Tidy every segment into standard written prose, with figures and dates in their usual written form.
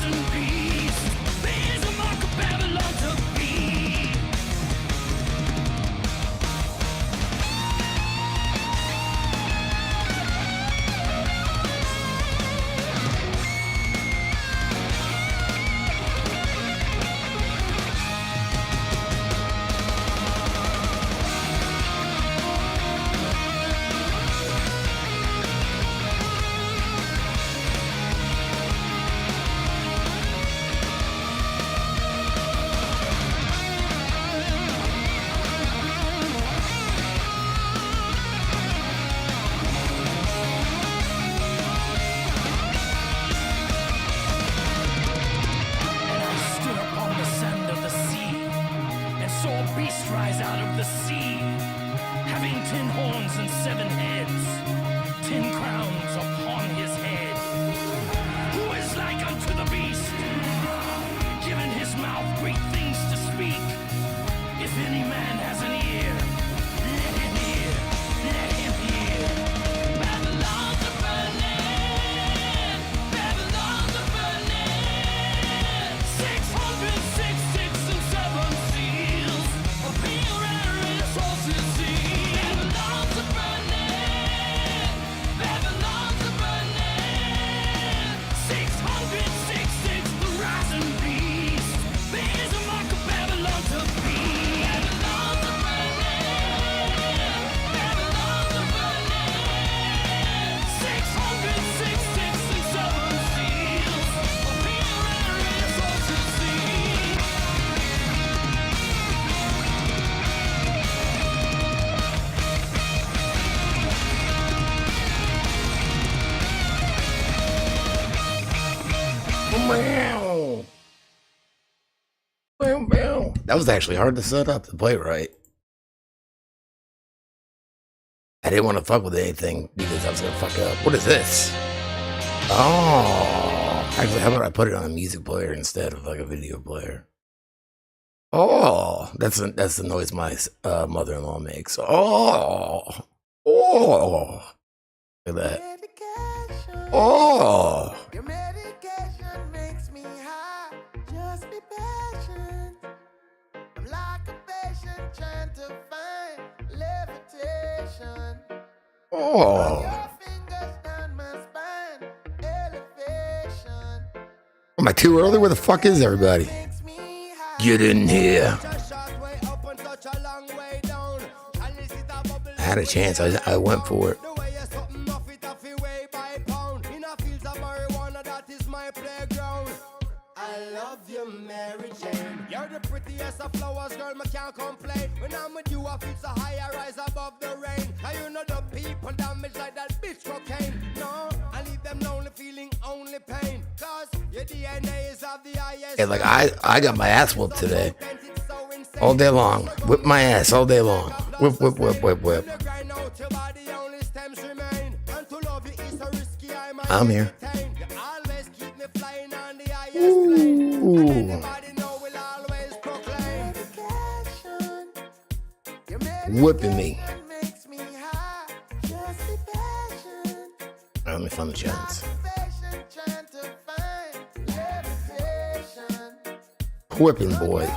rising beast. There's a mark of Babylon to be. Saw a beast rise out of the sea, having 10 horns and 7 heads, 10 crowns upon his head. Who is like unto the beast, giving his mouth great things to speak? If any man has an ear, let him hear, let him hear. Babylon's a burning, Babylon's a burning. 666 and 7 seals. That was actually hard to set up to play right. I didn't want to fuck with anything because I was gonna fuck up. What is this? Oh, actually, how about I put it on a music player instead of like a video player? Oh, that's the noise my mother-in-law makes. Oh, look at that. Oh. Your medication makes me high. Just be patient. I'm like a patient trying to find levitation. Oh. Your fingers down my spine. Elevation. Am I too early? Where the fuck is everybody? Get in here. I had a chance. I went for it. I love you, Mary Jane. You're the prettiest of flowers, girl, I can't complain. When I'm with you, I feel so high, I rise above the rain. Now you know the people damage like that bitch cocaine. No, I leave them lonely, feeling only pain. Cause your DNA is of the highest. Yeah, like I got my ass whooped today. All day long. Whip my ass all day long. Whip, whip, whip, whip, whip. I'm here. Ooh. Whipping me. Let me find the chance. Whipping boy.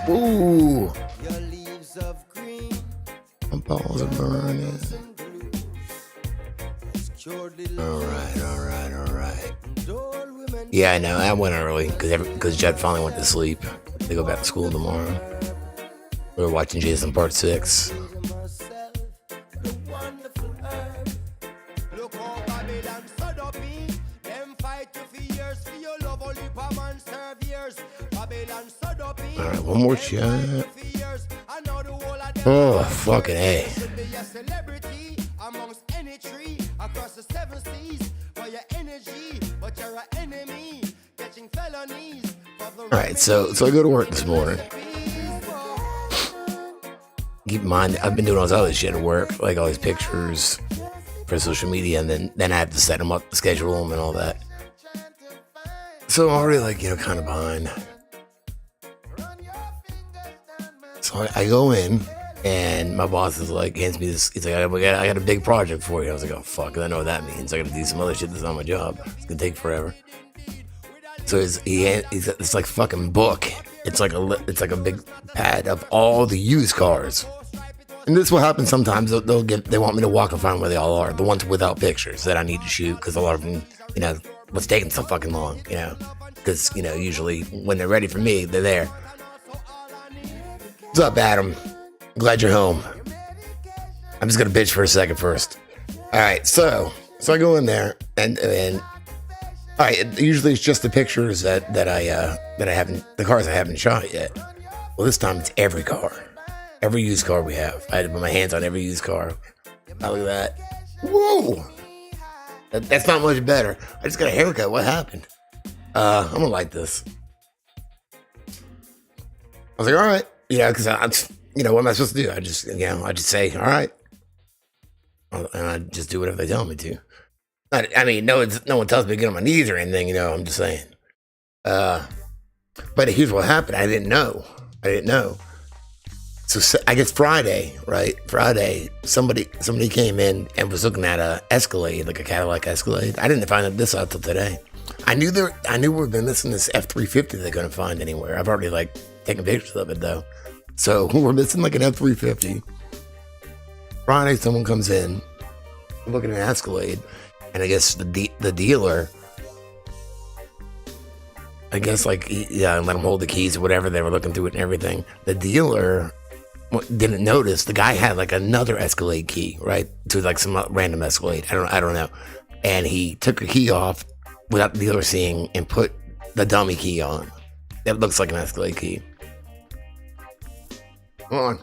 Ooh. Your leaves of green. My balls are burning. All right. Yeah, I know. I went early because Jed finally went to sleep. They go back to school tomorrow. We were watching Jason Part 6. All right, one more shot. Oh, fucking A. All right, so I go to work this morning. Keep in mind, I've been doing all this other shit at work, like all these pictures for social media, and then I have to set them up, schedule them, and all that. So I'm already kind of behind. So I go in, And my boss is like, hands me this. He's like, I got a big project for you. I was like, oh fuck, I know what that means. I got to do some other shit that's on my job. It's gonna take forever. So it's like fucking book. It's like a big pad of all the used cars. And this will happen sometimes. They want me to walk and find where they all are. The ones without pictures that I need to shoot because a lot of them, what's taking so fucking long, because usually when they're ready for me, they're there. What's up, Adam? Glad you're home. I'm just gonna bitch for a second first. All right, so I go in there and all right. Usually it's just the pictures that I haven't, the cars I haven't shot yet. Well, this time it's every car, every used car we have. I had to put my hands on every used car. Oh, look at that! Whoa, that's not much better. I just got a haircut. What happened? I'm gonna like this. I was like, all right, because what am I supposed to do? I just say, all right. And I just do whatever they tell me to. I mean, no one tells me to get on my knees or anything, I'm just saying. But here's what happened. I didn't know. So I guess Friday, right? Somebody came in and was looking at a Escalade, like a Cadillac Escalade. I didn't find this out till today. I knew we've been missing this F-350 they couldn't find anywhere. I've already taken pictures of it though. So we're missing an F-350. Friday, someone comes in, looking at an Escalade, and I guess the dealer, let him hold the keys or whatever. They were looking through it and everything. The dealer didn't notice the guy had another Escalade key, right, to some random Escalade. I don't know, and he took a key off without the dealer seeing and put the dummy key on. That looks like an Escalade key. Come on.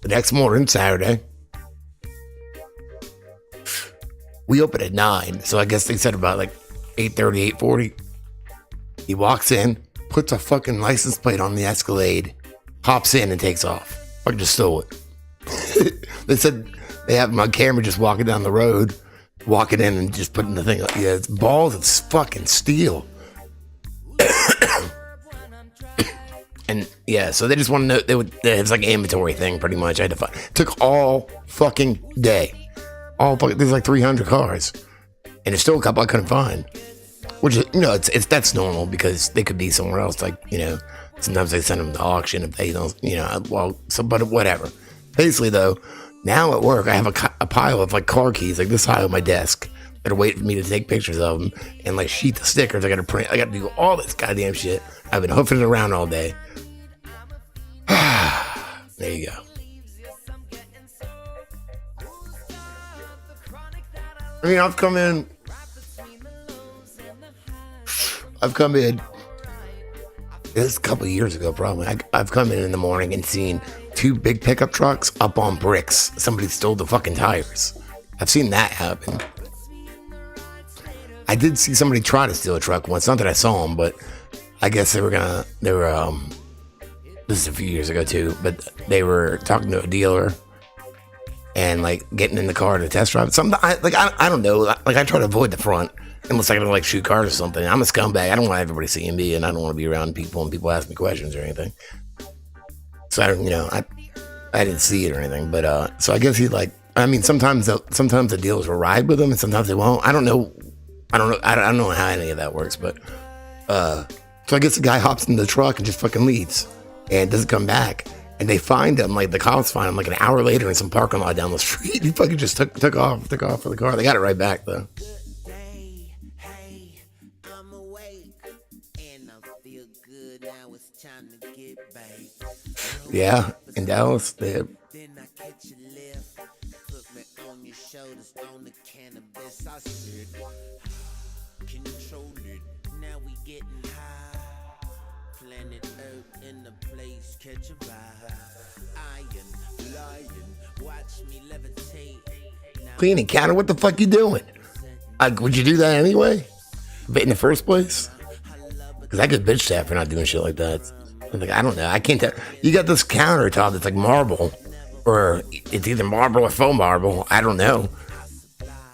The next morning, Saturday, we open at 9, so I guess they said about 8:30, 8:40. He walks in, puts a fucking license plate on the Escalade, hops in and takes off. Fucking just stole it. They said they have him on camera just walking down the road, walking in and just putting the thing up. Yeah, it's balls of fucking steel. And yeah, so they just want to know, it's like an inventory thing pretty much. I had to find, took all fucking day. There's 300 cars. And there's still a couple I couldn't find. Which is, that's normal because they could be somewhere else. Sometimes they send them to auction if they don't, but whatever. Basically though, now at work, I have a pile of car keys, this high on my desk. That are waiting for me to take pictures of them and sheet the stickers. I got to print. I got to do all this goddamn shit. I've been hoofing it around all day. There you go. I mean, I've come in. This is a couple of years ago, probably. I've come in the morning and seen 2 big pickup trucks up on bricks. Somebody stole the fucking tires. I've seen that happen. I did see somebody try to steal a truck once. Not that I saw them, but I guess they were this is a few years ago too, but they were talking to a dealer and getting in the car to test drive. I don't know. I try to avoid the front unless I gotta shoot cars or something. I'm a scumbag. I don't want everybody seeing me, and I don't want to be around people and people ask me questions or anything. So I didn't see it or anything, but so I guess sometimes the dealers will ride with them and sometimes they won't. I don't know how any of that works, but so I guess the guy hops in the truck and just fucking leaves and doesn't come back. And they find him, the cops find him an hour later in some parking lot down the street. He fucking just took off for the car. They got it right back though. Yeah, in Dallas, they have. Control it. Now we getting high. Planet Earth in the place, catch a vibe. Iron, lion, watch me levitate. Cleaning counter, what the fuck you doing? Would you do that anyway? But in the first place? Because I get bitch staff for not doing shit like that. I don't know. I can't tell. You got this countertop that's marble, or it's either marble or faux marble. I don't know.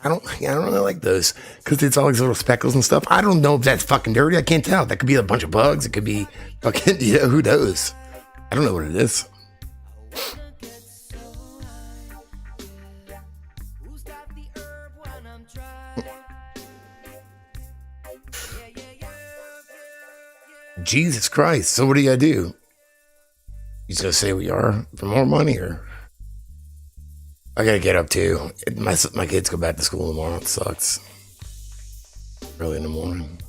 I don't really like those because it's all these little speckles and stuff. I don't know if that's fucking dirty. I can't tell. That could be a bunch of bugs. It could be fucking, who knows? I don't know what it is. Jesus Christ. So what do you gotta do? You just gonna say we are for more money, or I gotta get up too. My kids go back to school tomorrow. It sucks. Early in the morning.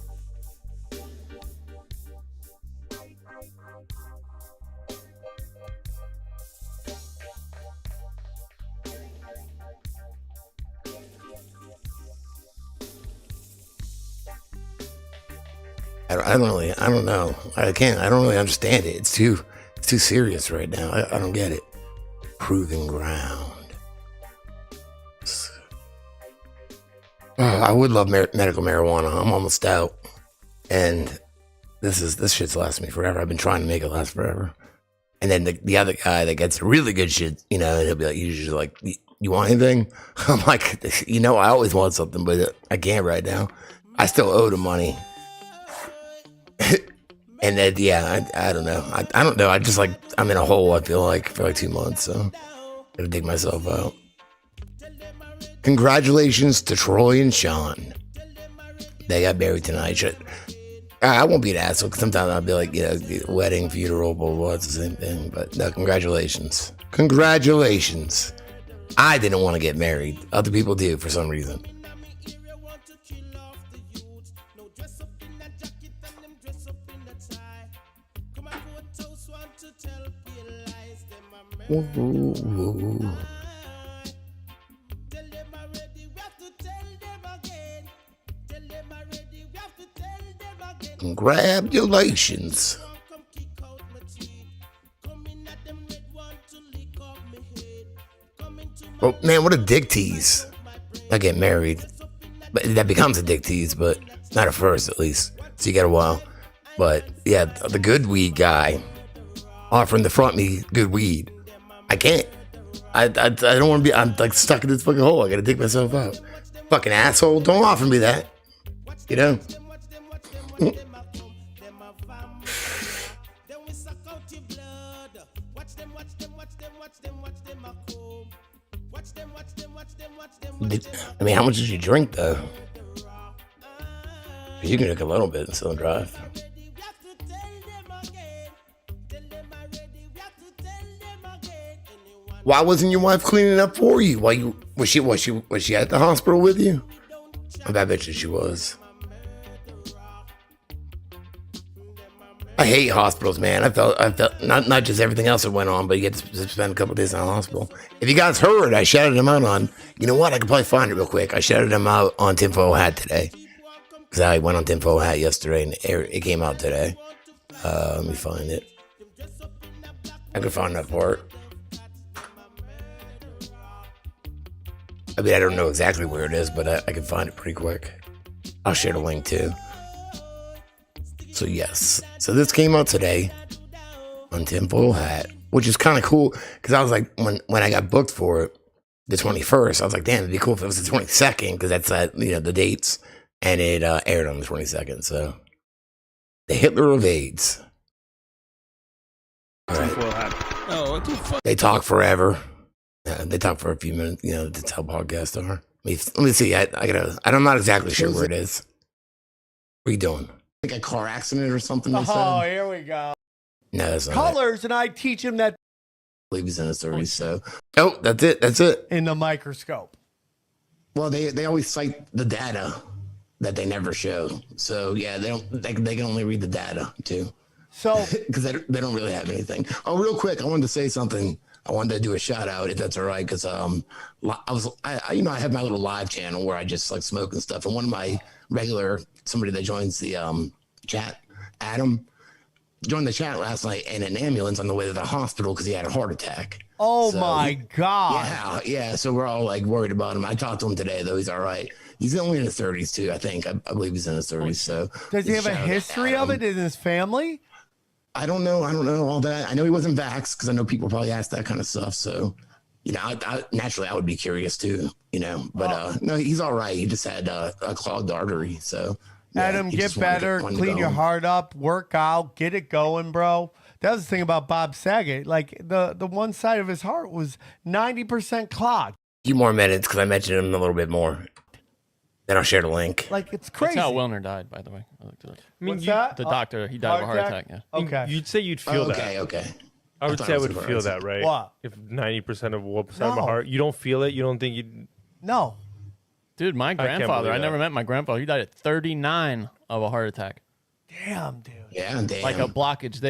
I don't know. I don't really understand it. It's too serious right now. I don't get it. Proving ground. I would love medical marijuana. I'm almost out. And this shit's lasting me forever. I've been trying to make it last forever. And then the other guy that gets really good shit, and he'll be like, usually like, you want anything? I'm like, I always want something, but I can't right now. I still owe the money. And then, I don't know. I don't know. I'm in a hole, I feel like, for like 2 months. So gotta dig myself out. Congratulations to Troy and Sean. They got married tonight. I won't be an asshole because sometimes I'll be like, wedding, funeral, blah, blah, it's the same thing. But no, congratulations. Congratulations. I didn't want to get married. Other people do for some reason. Ooh. Congratulations. Oh man, what a dick tease. I get married. But that becomes a dick tease, but not at first at least. So you got a while. But yeah, the good weed guy offering to front me good weed. I can't. I don't want to be. I'm like stuck in this fucking hole. I gotta dig myself out. Fucking asshole. Don't offer me that. I mean, how much did you drink though? You can drink a little bit and still drive. Why wasn't your wife cleaning up for you? Was she at the hospital with you? I bet you she was. I hate hospitals, man. I felt not just everything else that went on, but you get to spend a couple of days in the hospital. If you guys heard, I shouted him out on. You know what? I could probably find it real quick. I shouted him out on Tinfoil Hat today because I went on Tinfoil Hat yesterday and it came out today. Let me find it. I can find that part. I mean, I don't know exactly where it is, but I can find it pretty quick. I'll share the link too. So yes, so this came out today on Tinfoil Hat, which is kind of cool because I was like, when I got booked for it, the 21st, I was like, damn, it'd be cool if it was the 22nd because that's the dates, and it aired on the 22nd. So the Hitler of AIDS. All right. Oh, what the fuck? They talk forever. They talk for a few minutes. That's how podcasts are. Let me see. I'm not exactly sure where it is. What are you doing? Like a car accident or something? Oh, here we go. No, that's not Colors, and I teach him that. I believe he's in the story. So, that's it. That's it. In the microscope. Well, they always cite the data that they never show. So yeah, they can only read the data too. So because they don't really have anything. Oh, real quick, I wanted to say something. I wanted to do a shout out if that's all right, because I have my little live channel where I just like smoke and stuff, and one of my somebody that joins the chat, Adam, joined the chat last night in an ambulance on the way to the hospital because he had a heart attack. Oh my God. Yeah. So we're all like worried about him. I talked to him today though. He's all right. He's only in his 30s too, I think. I believe he's in his 30s. So does he have a history of it in his family? I don't know all that. I know he wasn't vaxxed because I know people probably ask that kind of stuff. So you know, naturally I would be curious too, you know, but no, he's all right. He just had a clogged artery. So yeah, Adam, he get just wanted better, wanted to clean go your home. heart up, work out, get it going, bro. That was the thing about Bob Saget. Like the one side of his heart was 90% clogged. A few more minutes because I mentioned him a little bit more. Then I'll share the link. Like it's That's crazy. how Wilner died, by the way. I looked it up. I mean, What's that? The doctor, he died of a heart attack. Yeah. Okay. You'd say you'd feel that. Okay. I would thought say I it was would a feel virus. that, right? What? If 90% of what side of my No. heart, you don't feel it. You don't think you'd. No. Dude, my can't grandfather, I believe never that. met my grandfather. He died at 39 of a heart attack. Damn, dude. Yeah, damn. Like a blockage.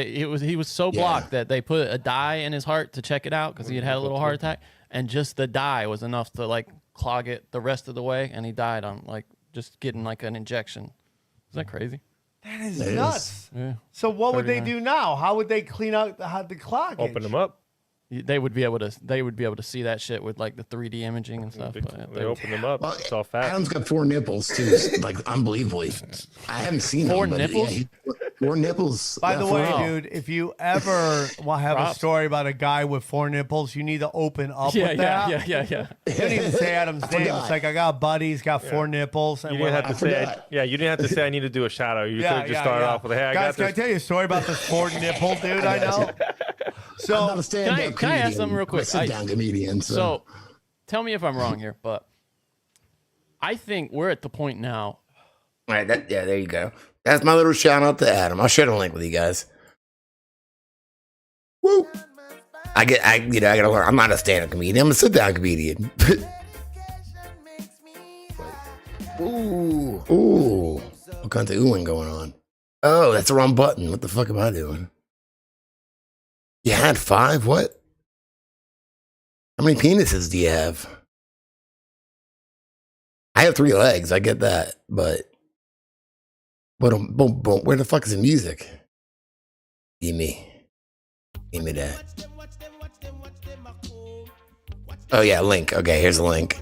He was so Yeah. blocked that they put a dye in his heart to check it out because he had a little heart attack, and just the dye was enough to like clog it the rest of the way, and he died on like just getting like an injection. Is that crazy? That is It is. nuts. Yeah. So what would they 39. do now? How would they clean out the cloggage? Open them up. They would be able to see that shit with like the 3D imaging and stuff. But They open them up. Well, It's all fat. Adam's got 4 nipples too, like unbelievably. I haven't seen 4 them, but nipples? Yeah, 4 nipples. By Yeah, the 4 way, nipples. dude, if you ever want to have a Props. story about a guy with 4 nipples, you need to open up yeah, with that. yeah. You didn't even say Adam's name. forgot. It's like I got a buddy, he's got 4 nipples, and You we're didn't like, have to say. forgot. You didn't have to say I need to do a shout out. You could have just started off with, "Hey, I Guys, got can I this." tell you a story about this 4 nipple dude I know? I'm not So a stand-up can I comedian. ask something real quick? I'm a sit-down comedian. So, tell me if I'm wrong here, but I think we're at the point now. All right, there you go. That's my little shout out to Adam. I'll share the link with you guys. Woo! I gotta learn. I'm not a stand-up comedian. I'm a sit-down comedian. Ooh. What kinds of oohing going on? Oh, that's the wrong button. What the fuck am I doing? You had 5? What? How many penises do you have? I have 3 legs. I get that, but where the fuck is the music? Give me that. Oh yeah, link. Okay, here's a link.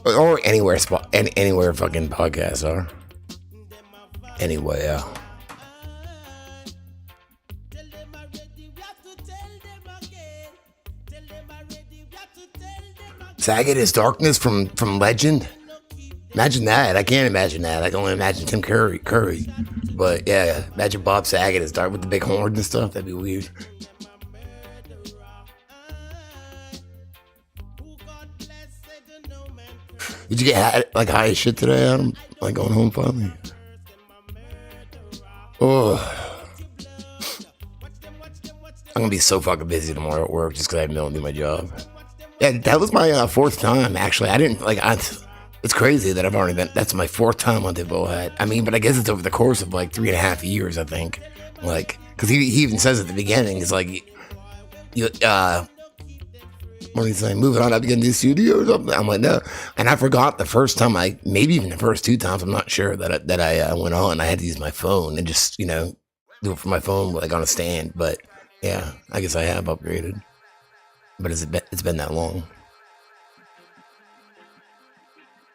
Or anywhere anywhere fucking podcasts are. Anyway, Saget is darkness from Legend. Imagine that. I can't imagine that. I can only imagine Tim Curry. But yeah, imagine Bob Saget is dark with the big horns and stuff. That'd be weird. Did you get like high as shit today, Adam? Like going home finally? Oh. I'm gonna be so fucking busy tomorrow at work just because I haven't been able to do my job. Yeah, that was my 4th time, actually. I didn't, like, it's crazy that I've already been, that's my 4th time on the Bullhead. I mean, but I guess it's over the course of, like, 3.5 years, I think. Like, because he even says at the beginning, it's like, what do you say, moving on up to get a new studio or something? I'm like, no. And I forgot the first time, maybe even the first 2 times, I'm not sure, that I went on. I had to use my phone and just, do it from my phone, like, on a stand. But, yeah, I guess I have upgraded. But it's been that long.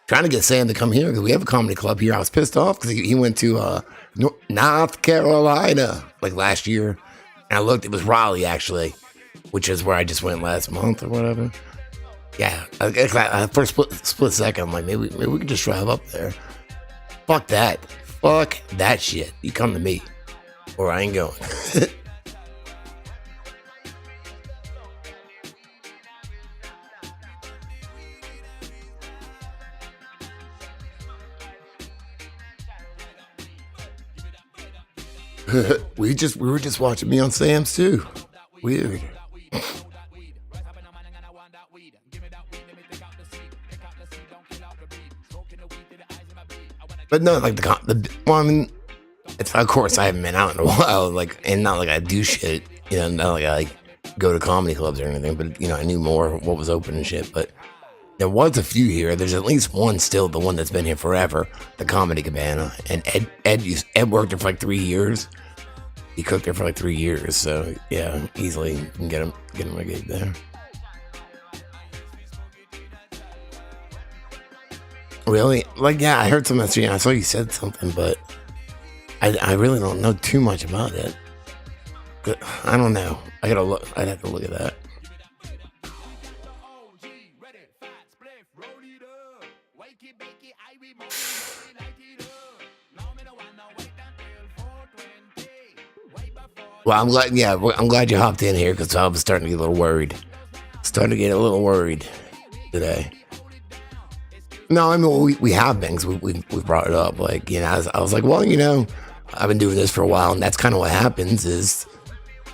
Trying to get Sam to come here because we have a comedy club here. I was pissed off because he went to North Carolina like last year. And I looked, it was Raleigh actually, which is where I just went last month or whatever. Yeah, for a split second, I'm like, maybe we could just drive up there. Fuck that. Fuck that shit. You come to me or I ain't going. we were just watching me on Sam's too. Weird. But no, like well, I mean, it's of course I haven't been out in a while, like, and not like I do shit, not like I go to comedy clubs or anything, but I knew more what was open and shit. But there was a few here. There's at least one still, the one that's been here forever, the Comedy Cabana. And Ed worked there for like 3 years. He cooked there for like 3 years, so yeah, easily you can get him a gig there. Really? Like, yeah, I heard something yesterday. I saw you said something, but I really don't know too much about it. But I don't know. I'd have to look at that. Well, I'm glad. Yeah, I'm glad you hopped in here because I was starting to get a little worried. Starting to get a little worried today. No, I mean we have been. 'Cause we brought it up. Like, you know, I was like, well, you know, I've been doing this for a while, and that's kind of what happens. Is,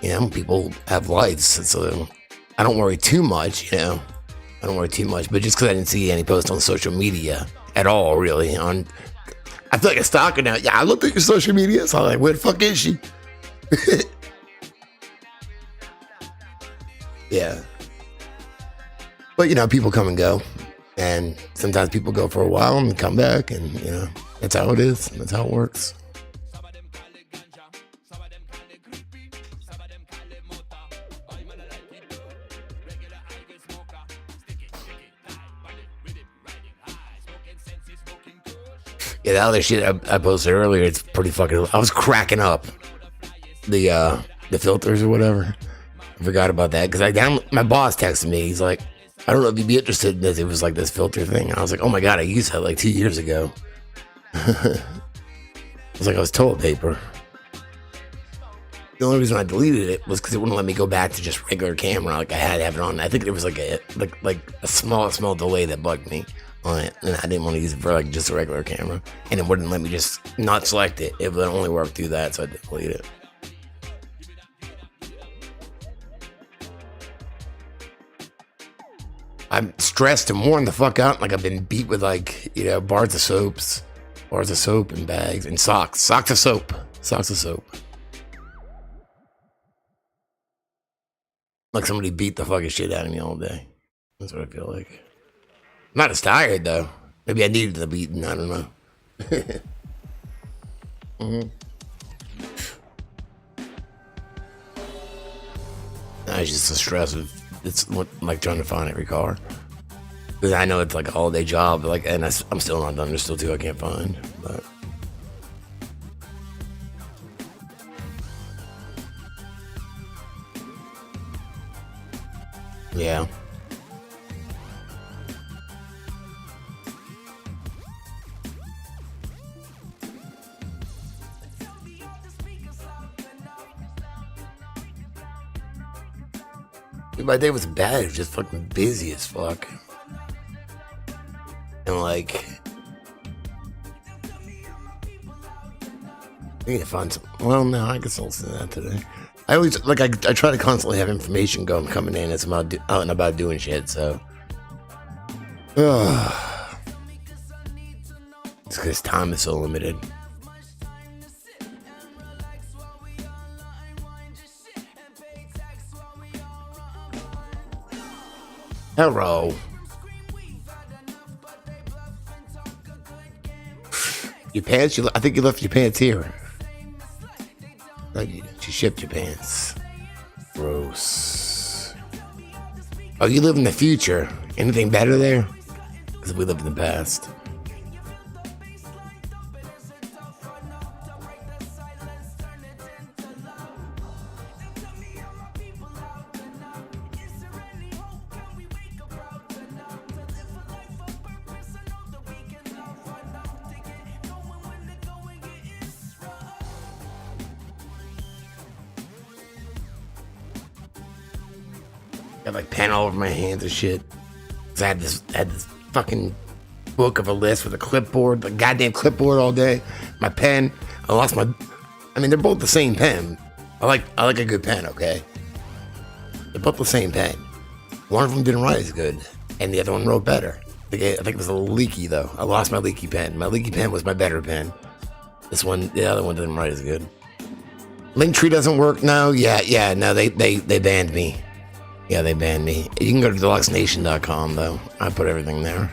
you know, people have lives, so I don't worry too much. You know, I don't worry too much. But just because I didn't see any posts on social media at all, really, I feel like a stalker now. Yeah, I looked at your social media, so I'm like, where the fuck is she? Yeah. But, you know, people come and go. And sometimes people go for a while and come back. And, you know, that's how it is. That's how it works. Yeah, the other shit I posted earlier, it's pretty fucking... I was cracking up. The filters or whatever. I forgot about that because my boss texted me. He's like, I don't know if you'd be interested in this. It was like this filter thing. And I was like, oh my God, I used that like 2 years ago. It was like I was toilet paper. The only reason I deleted it was because it wouldn't let me go back to just regular camera. Like I had to have it on. I think it was like a small delay that bugged me on it. And I didn't want to use it for like just a regular camera. And it wouldn't let me just not select it. It would only work through that. So I deleted it. I'm stressed and worn the fuck out. Like I've been beat with like, you know, bars of soap and bags and socks of soap. Like somebody beat the fucking shit out of me all day. That's what I feel like. I'm not as tired though. Maybe I needed the beating. I don't know. It's just a stress of like trying to find every car. Because I know it's like a all-day job, like, and I'm still not done. There's still two I can't find, but. Yeah. My day was bad. It was just fucking busy as fuck. And like, I need to find some. Well, no, I guess I'll listen to that today. I always like I try to constantly have information coming in as I'm out and about doing shit. So, it's because time is so limited. Hello. Your pants? I think you left your pants here. Like you shipped your pants. Gross. Oh, you live in the future. Anything better there? Because we live in the past. Got like pen all over my hands and shit. Cause I had this fucking book of a list with a clipboard, the goddamn clipboard all day. My pen, I lost my. I mean, they're both the same pen. I like a good pen, okay? They're both the same pen. One of them didn't write as good, and the other one wrote better. I think it was a little leaky though. I lost my leaky pen. My leaky pen was my better pen. This one, the other one didn't write as good. Linktree doesn't work now. Yeah. No, they banned me. Yeah, they banned me. You can go to deluxenation.com though. I put everything there.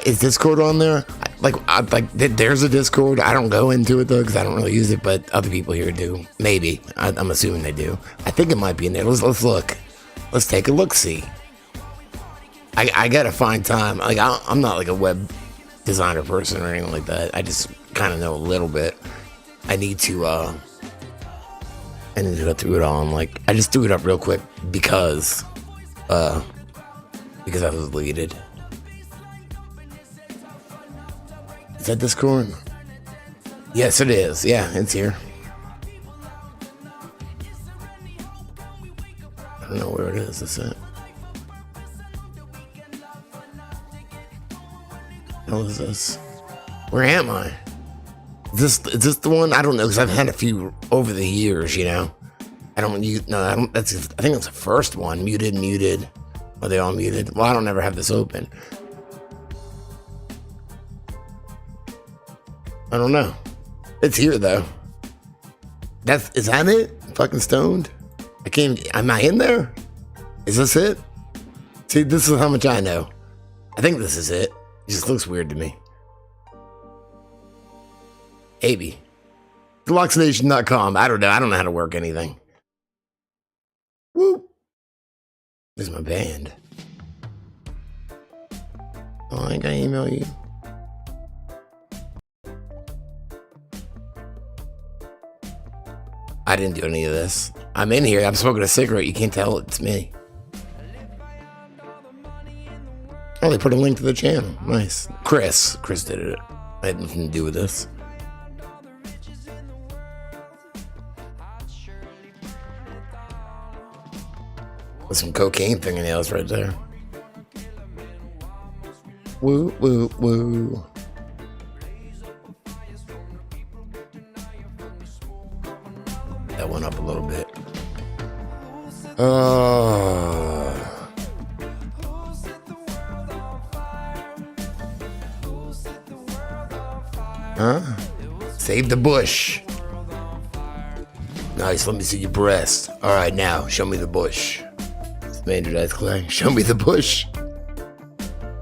Is Discord on there? There's a Discord. I don't go into it though because I don't really use it, but other people here do. Maybe. I'm assuming they do. I think it might be in there. Let's look. Let's take a look. See. I gotta find time. Like I'm not like a web designer person or anything like that. I just kind of know a little bit. I need to go through it all. And like, I just threw it up real quick because I was deleted. Is that Discord? Yes, it is. Yeah, it's here. I don't know where it is. That's it. Hell is this? Where am I? Is this the one? I don't know, because I've had a few over the years, you know. I don't. I think that's the first one. Muted. Are they all muted? Well, I don't ever have this open. I don't know. It's here though. Is that it? Fucking stoned. I can't. Am I in there? Is this it? See, this is how much I know. I think this is it. It just looks weird to me. Maybe. Deluxenation.com. I don't know. I don't know how to work anything. Woo. This is my band. Oh, I ain't gonna email you. I didn't do any of this. I'm in here. I'm smoking a cigarette. You can't tell it's me. Oh, they put a link to the channel. Nice. Chris did it. I had nothing to do with this. With some cocaine fingernails right there. Woo, woo, woo. That went up a little bit. Huh? Save the bush. Nice, let me see your breast. All right, now, show me the bush. That's Clay. Show me the bush.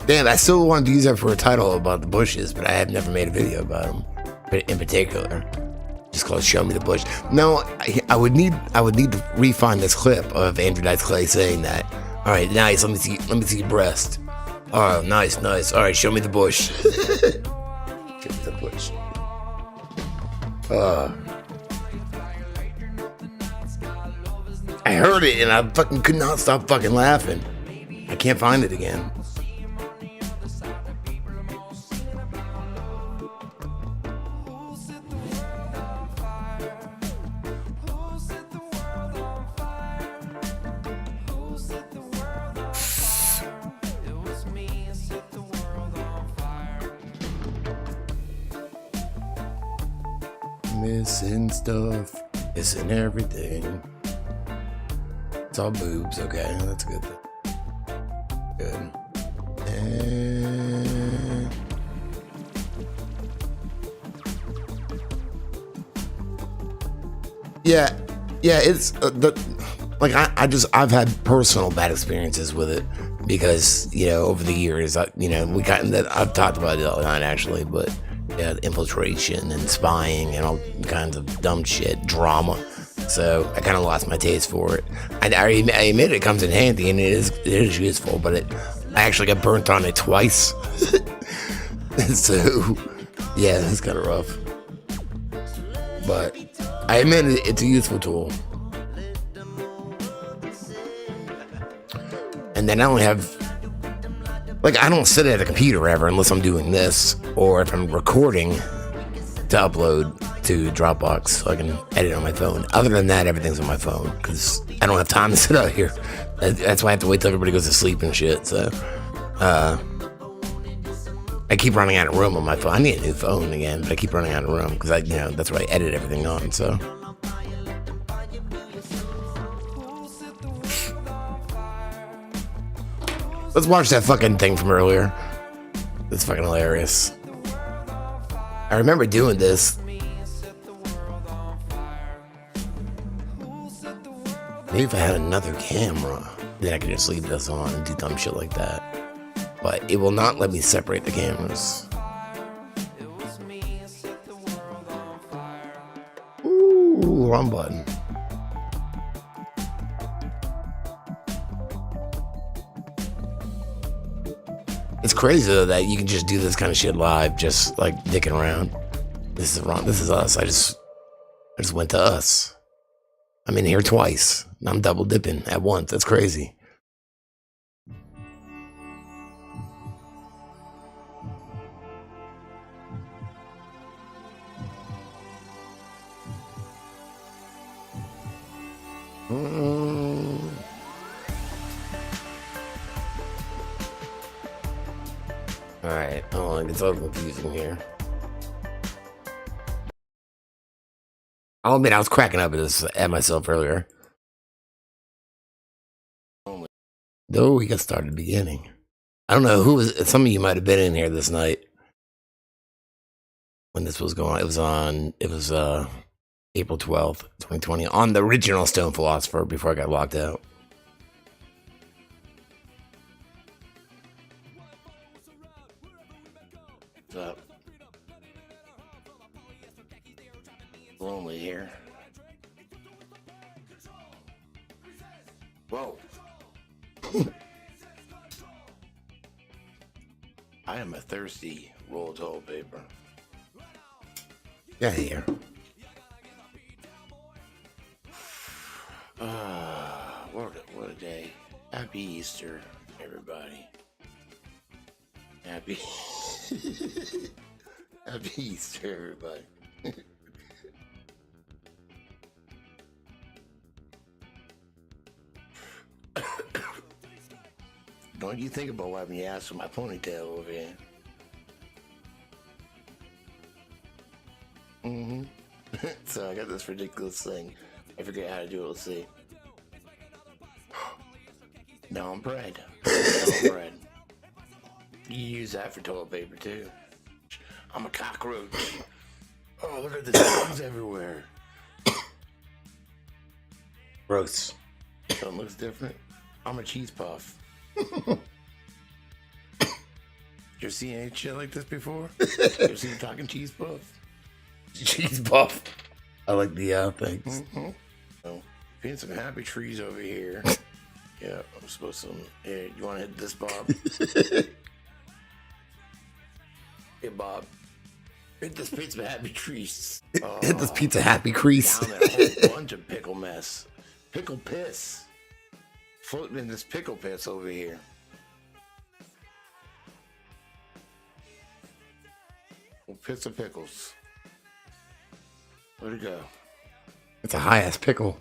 Damn, I still wanted to use that for a title about the bushes, but I have never made a video about them. But in particular, just called "Show Me the Bush." No, I would need to re-find this clip of Andrew Dice Clay saying that. All right, nice. Let me see your breast. Oh, nice. All right, show me the bush. Show me the bush. I heard it and I fucking could not stop fucking laughing. I can't find it again. Missing stuff, missing everything. It's all boobs, okay, that's good. Good. And yeah, it's I've had personal bad experiences with it because, you know, over the years, I've talked about it all the time actually, but yeah, infiltration and spying and all kinds of dumb shit, drama. So I kind of lost my taste for it. I admit it comes in handy and it is useful, but I actually got burnt on it twice. So yeah, it's kind of rough. But I admit it's a useful tool. And then I don't have, I don't sit at a computer ever unless I'm doing this or if I'm recording to upload to Dropbox so I can edit on my phone. Other than that, everything's on my phone because I don't have time to sit out here. That's why I have to wait till everybody goes to sleep and shit. So I keep running out of room on my phone. I need a new phone again, but I keep running out of room because that's what I edit everything on. So let's watch that fucking thing from earlier. It's fucking hilarious. I remember doing this. Maybe if I had another camera, then I could just leave this on and do dumb shit like that. But it will not let me separate the cameras. Ooh, wrong button. It's crazy though that you can just do this kind of shit live, just like dicking around. This is wrong. This is us. I just went to us. I'm in here twice. I'm double dipping at once. That's crazy. All right. Oh, it's all confusing here. I'll admit I was cracking up at myself earlier. Though we got started at the beginning. I don't know who was. Some of you might have been in here this night when this was going on. It was April 12th, 2020, on the original Stone Philosopher before I got locked out. What's up? Lonely here. Whoa. I am a thirsty roll of toilet paper. Get here. What a day. Happy Easter, everybody. Happy Easter, everybody. Don't you think about wiping your ass with my ponytail over here? So I got this ridiculous thing. I forget how to do it. Let's see. Now I'm bread. You use that for toilet paper too. I'm a cockroach. Oh, look at the things everywhere. Gross. Something looks different. I'm a cheese puff. You ever seen any shit like this before? You ever seen a talking cheese puff? Cheese puff. I like the things. So, paint some happy trees over here. Yeah, I'm supposed to. Here, you want to hit this, Bob? Hey, Bob. Hit this pizza happy trees. Hit this pizza happy crease. Down there, a whole bunch of pickle mess. Pickle piss. Floating in this pickle piss over here. Well, piss of pickles. Where'd it go? It's a high ass pickle.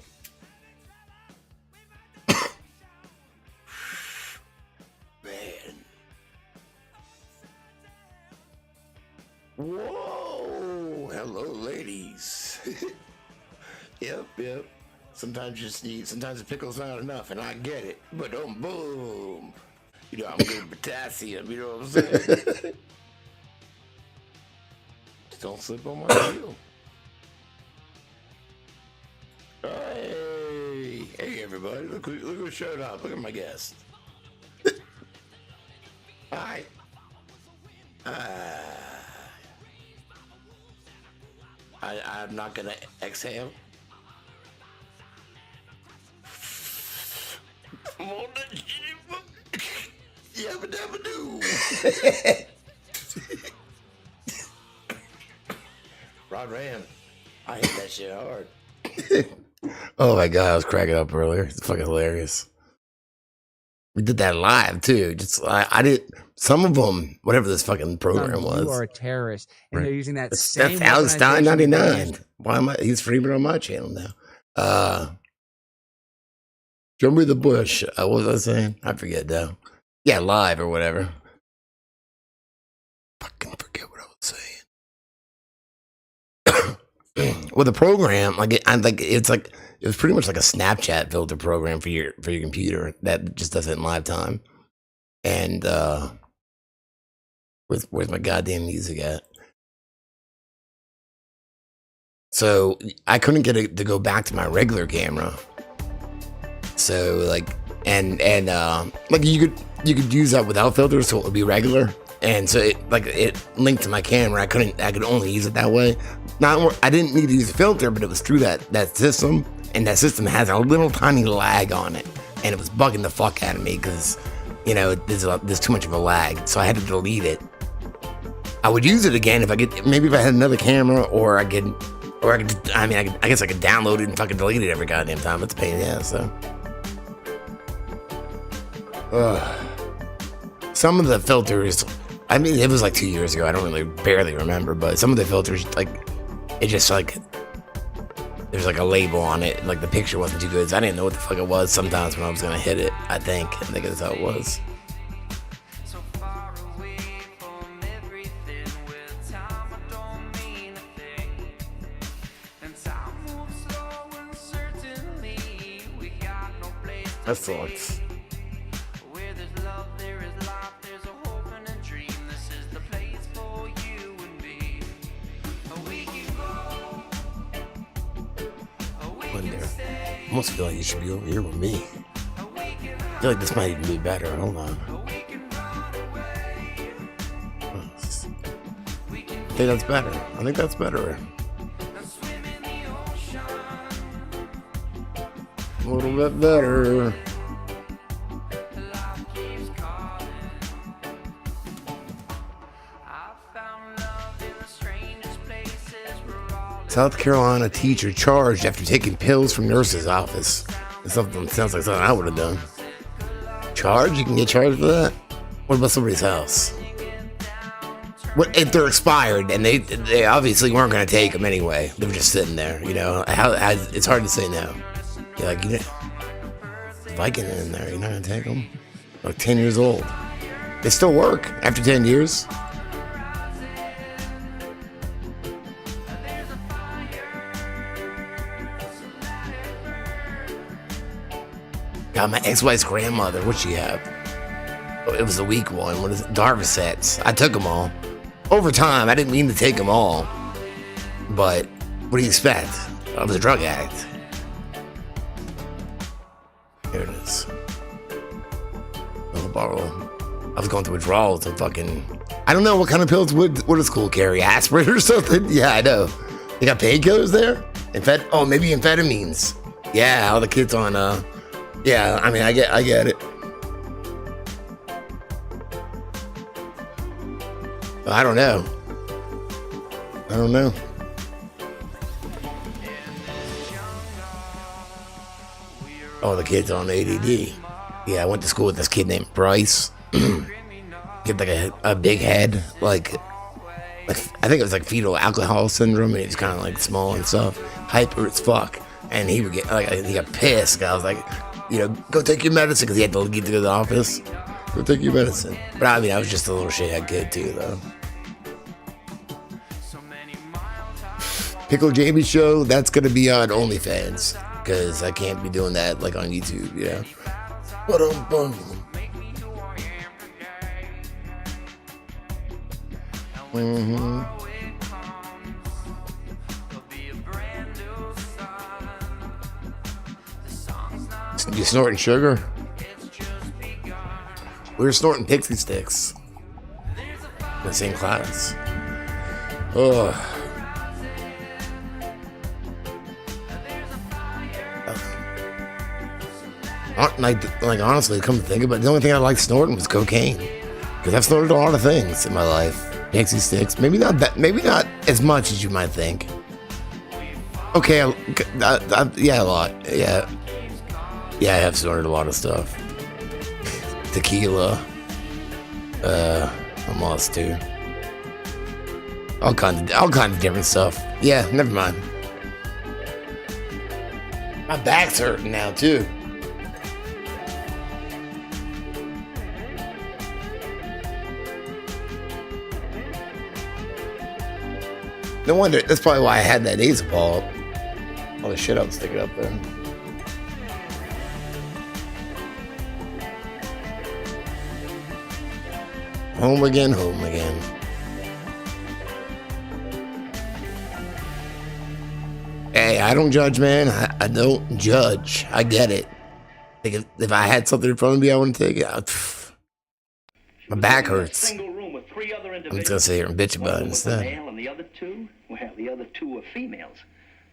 Man. Whoa! Hello, ladies. Yep. Sometimes the pickle's not enough, and I get it. But boom. You know, I'm good with potassium, you know what I'm saying? Just don't slip on my heel. Hey, everybody. Look who showed up. Look at my guest. Hi. I'm not going to exhale. Come on, yabba dabba doo. Rod Ram. I hit that shit hard. Oh my god, I was cracking up earlier. It's fucking hilarious. We did that live too. I did some of them, whatever this fucking program was. You are a terrorist, and Right. they're using that That's same. Alex Stein organization 99. Why am I? He's streaming on my channel now. Show me the bush. What was I saying? I forget now. Yeah, live or whatever. Fucking forget what I was saying. With the program, it was pretty much like a Snapchat filter program for your computer that just does it in live time. And where's my goddamn music at? So I couldn't get it to go back to my regular camera. So like you could use that without filters, so it would be regular. And so it linked to my camera. I could only use it that way. I didn't need to use a filter, but it was through that system, and that system has a little tiny lag on it, and it was bugging the fuck out of me because there's too much of a lag. So I had to delete it. I would use it again if I had another camera, I guess I could download it and fucking delete it every goddamn time. It's a pain in the ass, so. Some of the filters, it was like 2 years ago. I don't really barely remember, but some of the filters, there's a label on it. Like the picture wasn't too good. So I didn't know what the fuck it was sometimes when I was going to hit it. I think that's how it was. That sucks. Where there's love, there is life, there's a hope and a dream. This is the place for you and me. We can go, we One can there. stay, I almost feel like you should be over here with me. we can I feel like this might even be better. Hold on. we can run away. I think that's better. I think that's better. And swim in the ocean. A little bit better. Life keeps calling. I found love in the strangest places. We're all South Carolina teacher charged after taking pills from nurse's office. That's something sounds like something I would have done. Charged? You can get charged for that? What about somebody's house? What if they're expired and they obviously weren't going to take them anyway? They were just sitting there, you know. How it's hard to say no. You're like, you know, Viking in there, you're not going to take them. Like 10 years old, they still work after 10 years. God, my ex-wife's grandmother, what'd she have? Oh, it was the weak one. What is it? Darvocets. I took them all. Over time, I didn't mean to take them all. But what do you expect? I was a drug addict. Here it is. I'll borrow them. I was going through withdrawals and fucking... I don't know what kind of pills would a school carry? Aspirin or something? Yeah, I know. They got painkillers there? Oh, maybe amphetamines. Yeah, all the kids on... Yeah, I mean, I get it. But I don't know. Oh, the kid's on ADD. Yeah, I went to school with this kid named Bryce. Get like a big head, like I think it was like fetal alcohol syndrome, and he's kind of like small and stuff, hyper as fuck. And he would get like he got pissed. I was like, you know, go take your medicine because he had to get to the office. Go take your medicine. But I mean, I was just a little shithead kid too, though. Pickle Jamie show, that's gonna be on OnlyFans because I can't be doing that like on YouTube, you know. You snorting sugar? We were snorting pixie sticks in the same class. Ugh. Like honestly, come to think about it, the only thing I liked snorting was cocaine. Because I've snorted a lot of things in my life. Pixie sticks, maybe not as much as you might think. Okay, yeah, a lot. Yeah, I have snorted a lot of stuff. Tequila. I'm lost too. All kinds of different stuff. Yeah, never mind. My back's hurting now too. No wonder. That's probably why I had that Azapol. All the shit I was sticking up there. Home again. Hey, I don't judge, man. I don't judge. I get it. Like if I had something in front of me, I wouldn't take it. My back hurts. I'm just gonna sit here and bitch about it instead. Male and the other two? Well, the other two were females.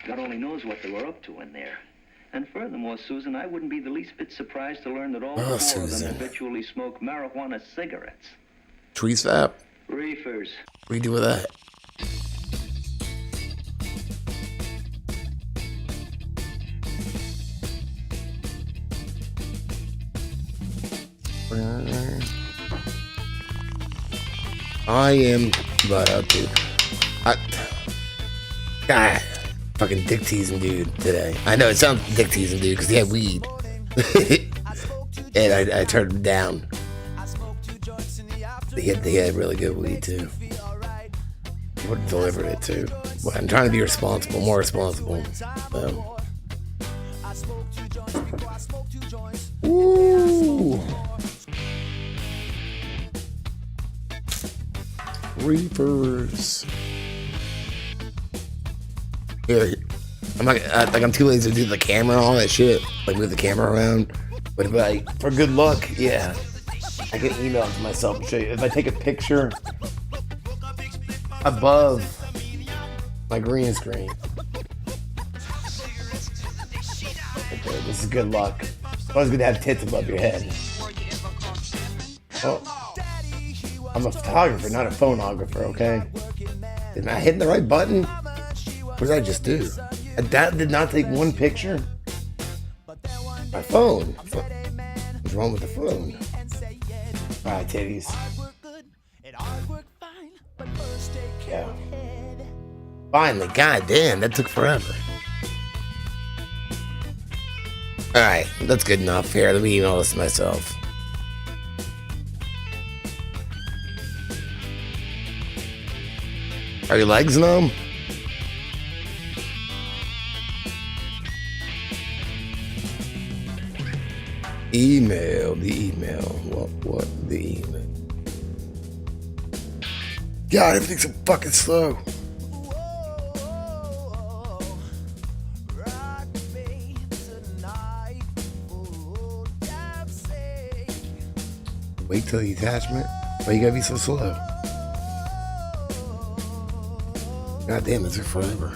God only knows what they were up to in there. And furthermore, Susan, I wouldn't be the least bit surprised to learn that all four of them habitually smoke marijuana cigarettes. Tree sap? Reefers. What do you do with that? I am about out to. God, fucking dick teasing dude today. I know it sounds dick teasing dude because he had weed, and I turned him down. He had really good weed too. He would have delivered it too. But I'm trying to be responsible, more responsible. Ooh. Reefers. Here, I'm too lazy to do the camera and all that shit. Like move the camera around. But if for good luck, yeah, I can email it to myself and show you. If I take a picture above my green screen. Okay, this is good luck. It's always good to have tits above your head. Oh. I'm a photographer, not a phonographer, okay? Am I hitting the right button? What did I just do? That did not take one picture? My phone. What's wrong with the phone? Alright, titties. Yeah. Finally, goddamn, that took forever. Alright, that's good enough. Here, let me email this to myself. Are your legs numb? Email, the email. What the email? God, everything's so fucking slow. Wait till the attachment? Why you gotta be so slow? God damn, it took forever.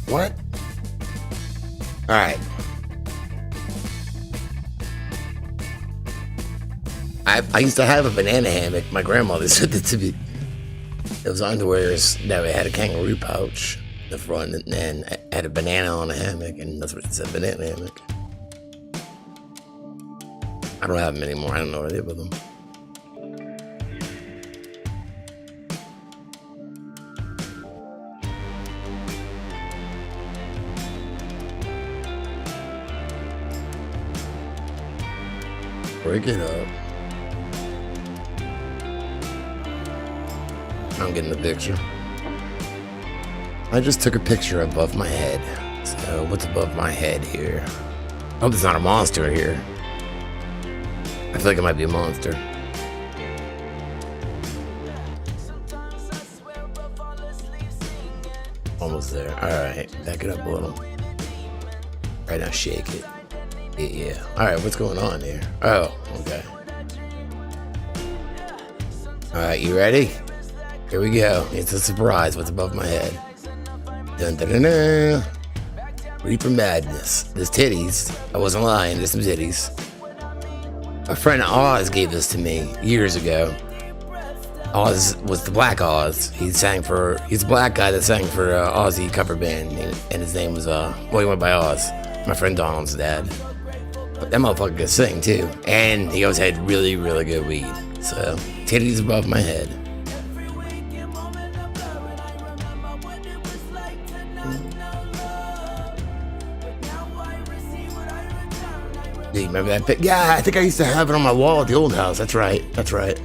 What? Alright. I used to have a banana hammock. My grandmother sent it to me. It was underwears that had a kangaroo pouch in the front and then had a banana on a hammock, and that's what it said, banana hammock. I don't have them anymore. I don't know what I did with them. Break it up. I'm getting the picture. I just took a picture above my head. So what's above my head here? I hope it's not a monster here. I feel like it might be a monster. Almost there. Alright, back it up a little. Alright, now shake it. Yeah. Alright, what's going on here? Oh, okay. Alright, you ready? Here we go. It's a surprise. What's above my head? Dun dun dun dun. Reaper Madness. There's titties. I wasn't lying. There's some titties. A friend Oz gave this to me years ago. Oz was the Black Oz. He's a black guy that sang for Ozzy cover band, and his name was he went by Oz. My friend Donald's dad. But that motherfucker could sing too, and he always had really, really good weed. So titties above my head. Do you remember that pic? Yeah, I think I used to have it on my wall at the old house. That's right. That's right.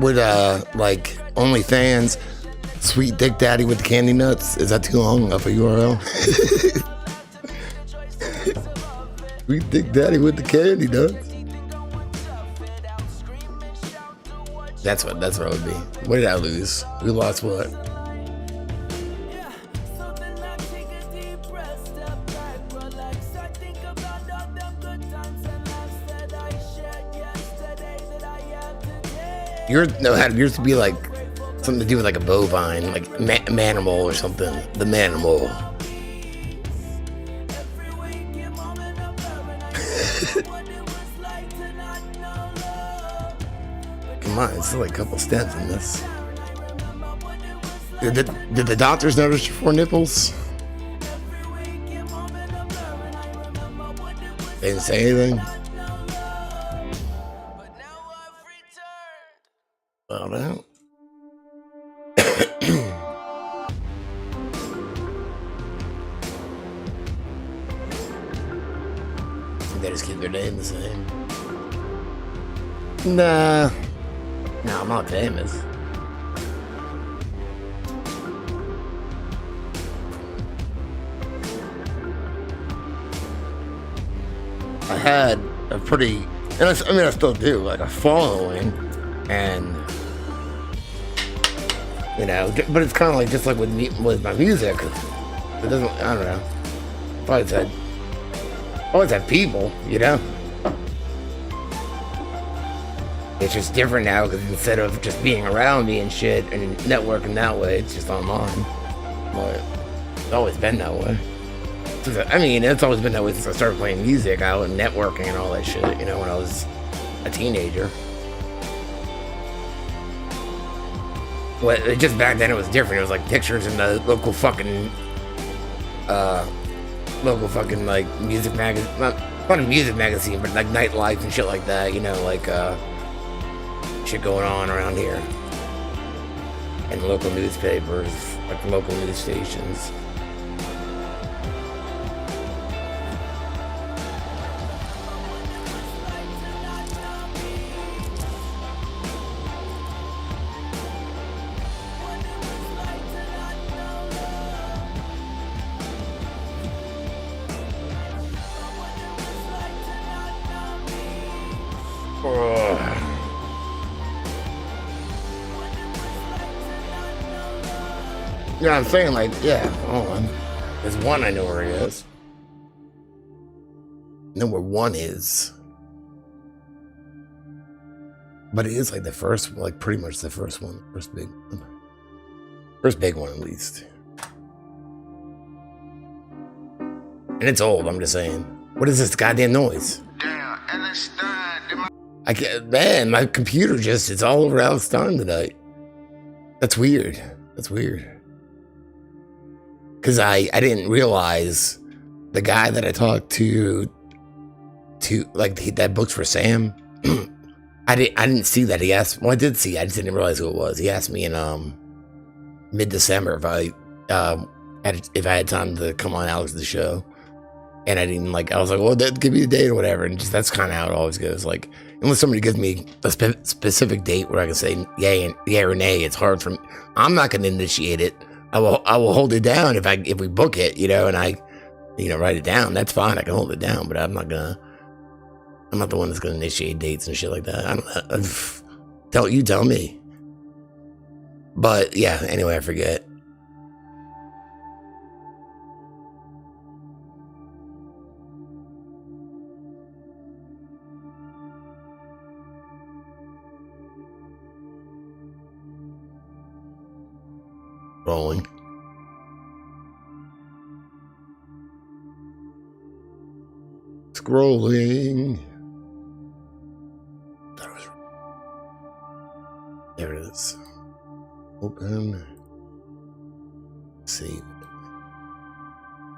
Would like OnlyFans, Sweet Dick Daddy with the Candy Nuts? Is that too long of a URL? Sweet Dick Daddy with the Candy Nuts. That's what it would be. What did I lose? We lost what? Yours used to be like something to do with like a bovine, like manimal or something. The manimal. Come on, it's like a couple steps in this. Did the doctors notice your 4 nipples? They didn't say anything? Well, no. they just keep their name the same. Nah. No, I'm not famous. I had a pretty, and I mean I still do, like a following, and you know, but it's kind of like just like with my music, it doesn't. I don't know. Always had people, you know. It's just different now because instead of just being around me and shit and networking that way, it's just online. But it's always been that way. I mean, it's always been that way since I started playing music out and networking and all that shit, you know, when I was a teenager. Well, just back then it was different. It was like pictures in the local fucking like music magazine, not a music magazine, but like nightlife and shit like that, you know, like shit going on around here. And local newspapers, like local news stations. You know what I'm saying? Like, yeah, hold on. There's one I know where he is. I know where one is. But it is like the first, like pretty much the first one. First big one. First big one, at least. And it's old, I'm just saying. What is this goddamn noise? I can't, man, my computer just, it's all over Alex Stein tonight. That's weird. That's weird. Because I didn't realize the guy that I talked to like that book's for Sam. I didn't see that. He asked, well, I did see, I just didn't realize who it was. He asked me in mid-December if I had time to come on Alex's show. And I didn't I was like, well, give me a date or whatever. And just, that's kind of how it always goes. Like, unless somebody gives me a specific date where I can say yay or nay, it's hard for me. I'm not going to initiate it. I will hold it down if we book it, you know, and I, you know, write it down. That's fine. I can hold it down, but I'm not the one that's gonna initiate dates and shit like that. I don't. Tell me. But yeah. Anyway, I forget. Rolling. Scrolling. There it is. Open. Save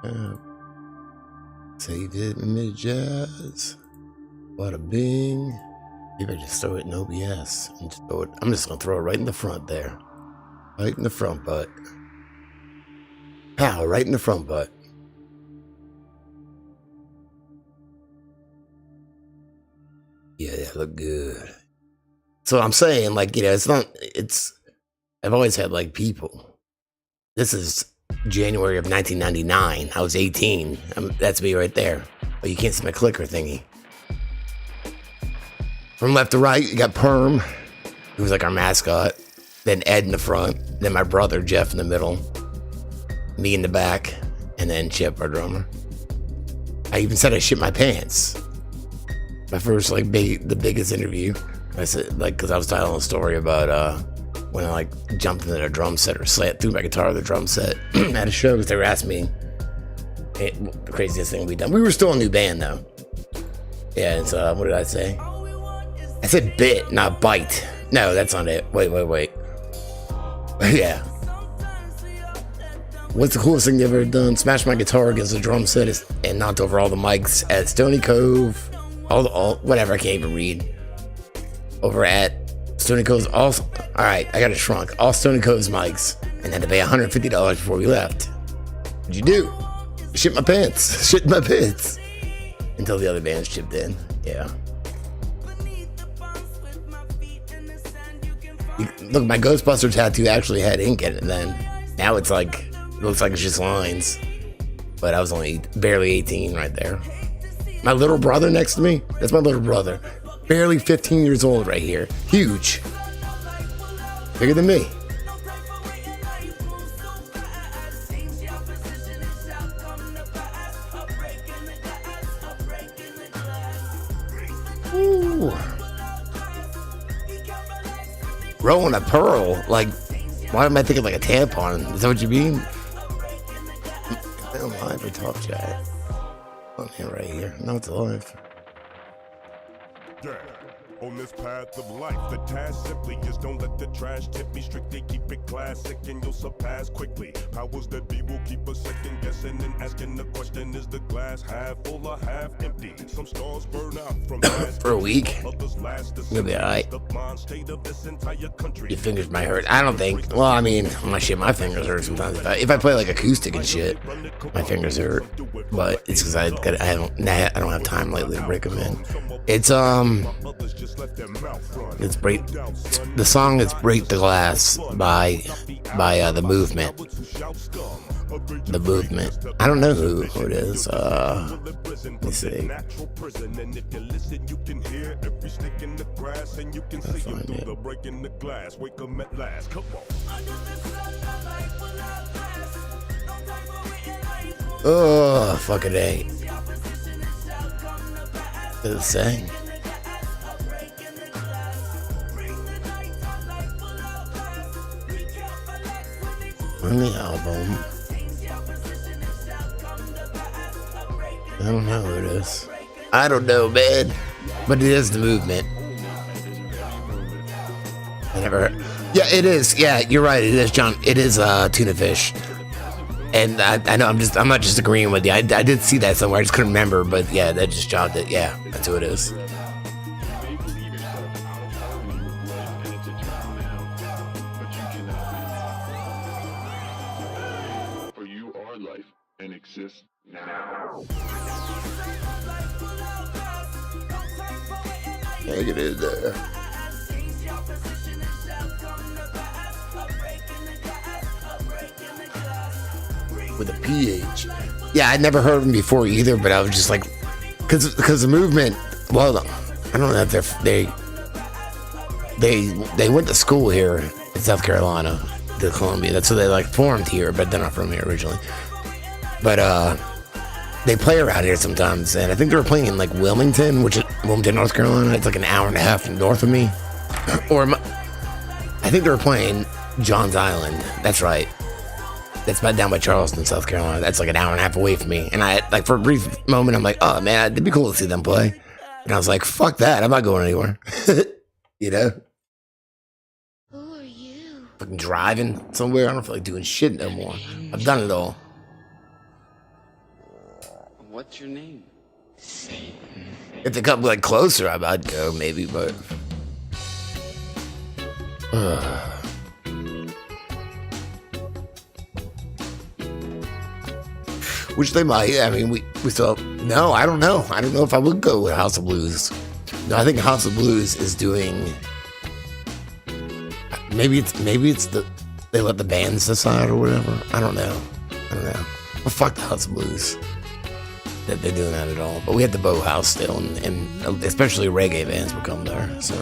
it. Save it, images. Bada bing. Maybe I just throw it in OBS and just throw it. I'm just gonna throw it right in the front there. Right in the front butt. Pow, right in the front butt. Yeah, that look good. So I'm saying, like, you know, I've always had, like, people. This is January of 1999. I was 18. That's me right there. But you can't see my clicker thingy. From left to right, you got Perm, who was like our mascot. Then Ed in the front. Then my brother, Jeff, in the middle. Me in the back. And then Chip, our drummer. I even said I shit my pants. My first, like, the biggest interview. I said, like, because I was telling a story about when I, like, jumped into the drum set or threw my guitar to the drum set at a show because they were asking me the craziest thing we'd done. We were still a new band, though. Yeah, and so what did I say? I said bit, not bite. No, that's not it. Wait. Yeah. What's the coolest thing you ever done? Smashed my guitar against the drum set and knocked over all the mics at Stony Cove. All whatever, I can't even read. Over at Stony Cove's also. All right, I got it shrunk. All Stony Cove's mics and had to pay $150 before we left. What'd you do? Shit my pants. Shit my pants. until the other bands chipped in. Yeah. Look, my Ghostbuster tattoo actually had ink in it then. Now it's like, it looks like it's just lines. But I was only barely 18 right there. My little brother next to me, that's my little brother. Barely 15 years old right here. Huge. Bigger than me. Ooh. Rolling a pearl, like, why am I thinking like a tampon? Is that what you mean? I'm live for Talk Chat. On here, right here. No, it's live. Yeah. On this path of life, the task simply is don't let the trash tip be strictly, keep it classic and you'll surpass quickly. Powers that be will keep us second guessing and asking the question, is the glass half full or half empty? Some stars burn out from for a week. You'll be alright. Your fingers might hurt. I don't think. Well, I mean, my fingers hurt sometimes. If I play like acoustic and shit, my fingers hurt. But it's because I don't have time lately to break them in. It's break. The song is "Break the Glass" by The Movement. The Movement. I don't know who it is. Let me see. Find it. Oh, fucking A. What does it say? On the album. I don't know who it is. I don't know, man. But it is The Movement. I never heard. Yeah, it is. Yeah, you're right. It is, John. It is Tuna Fish. And I know I'm not just agreeing with you. I did see that somewhere. I just couldn't remember. But yeah, that just jogged it. Yeah, that's who it is. Exist now. Look at it there. With a PH. Yeah, I'd never heard of them before either, but I was just like, because The Movement. Well, I don't know if they went to school here in South Carolina, to Columbia. That's so they like formed here, but they're not from here originally. But they play around here sometimes, and I think they were playing in like Wilmington, North Carolina. It's like an hour and a half north of me. I think they were playing Johns Island. That's right. That's about down by Charleston, South Carolina. That's like an hour and a half away from me. And I, like, for a brief moment, I'm like, oh man, it'd be cool to see them play. And I was like, fuck that, I'm not going anywhere. You know? Who are you? Fucking driving somewhere. I don't feel like doing shit no more. I've done it all. What's your name? If they come like closer, I'd go maybe, but which they might. I mean, we still. No, I don't know. I don't know if I would go with House of Blues. No, I think House of Blues is doing. Maybe it's they let the bands decide or whatever. I don't know. Well, fuck the House of Blues. That they're doing that at all, but we had the Bow House still, and especially reggae bands would come there. So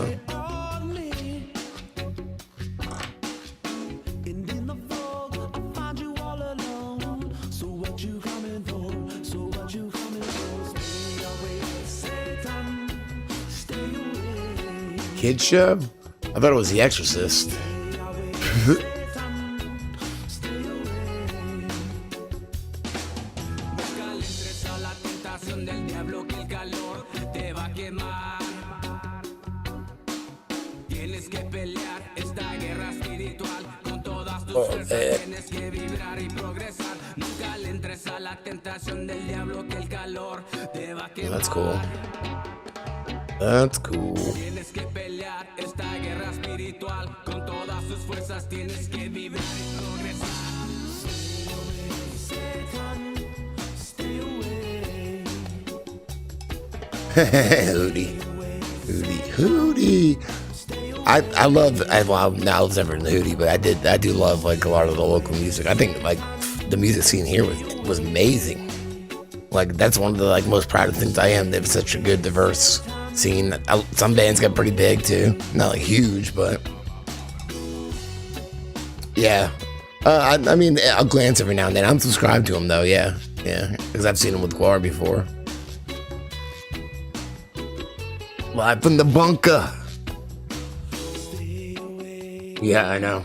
Kid show? I thought it was The Exorcist. That's cool. That's cool. Hootie. I love, well, now I was never in the Hootie, but I do love like a lot of the local music. I think like the music scene here was amazing. Like that's one of the like most proud of things I am. They have such a good diverse scene. Some bands got pretty big too, not like huge, but yeah. I mean, I'll glance every now and then. I'm subscribed to them though, yeah, because I've seen them with Guar before. Live from the bunker. Yeah, I know.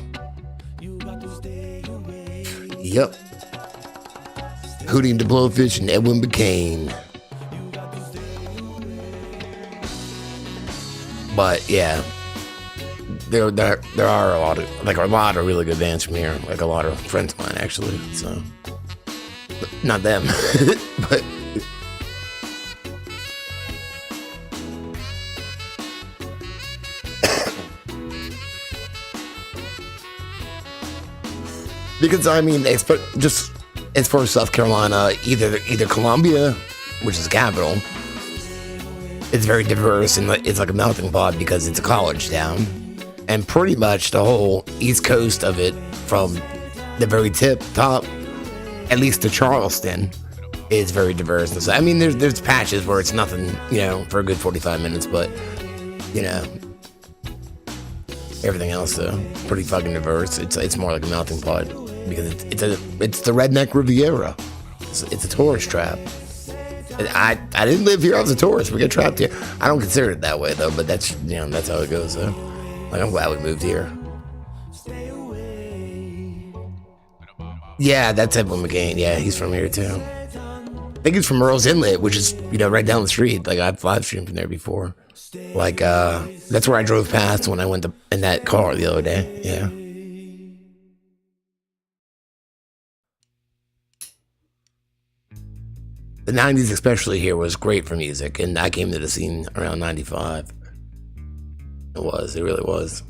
Yep. Hootie and the Blowfish and Edwin McCain. But yeah, there are a lot of really good bands from here. Like a lot of friends of mine actually. So not them, but. Because I mean, just as far as South Carolina, either Columbia, which is the capital, it's very diverse and it's like a melting pot because it's a college town, and pretty much the whole East Coast of it, from the very top, at least to Charleston, is very diverse. And so I mean, there's patches where it's nothing, for a good 45 minutes, but everything else though, pretty fucking diverse. It's more like a melting pot. Because it's the redneck Riviera. It's a tourist trap. And I didn't live here. I was a tourist. We got trapped here. I don't consider it that way though. But that's that's how it goes though. Like I'm glad we moved here. Yeah, that's Edwin McCain. Yeah, he's from here too. I think he's from Earl's Inlet, which is right down the street. Like I've live streamed from there before. Like that's where I drove past when I went in that car the other day. Yeah. The 90s, especially here, was great for music, and I came to the scene around 95. It really was.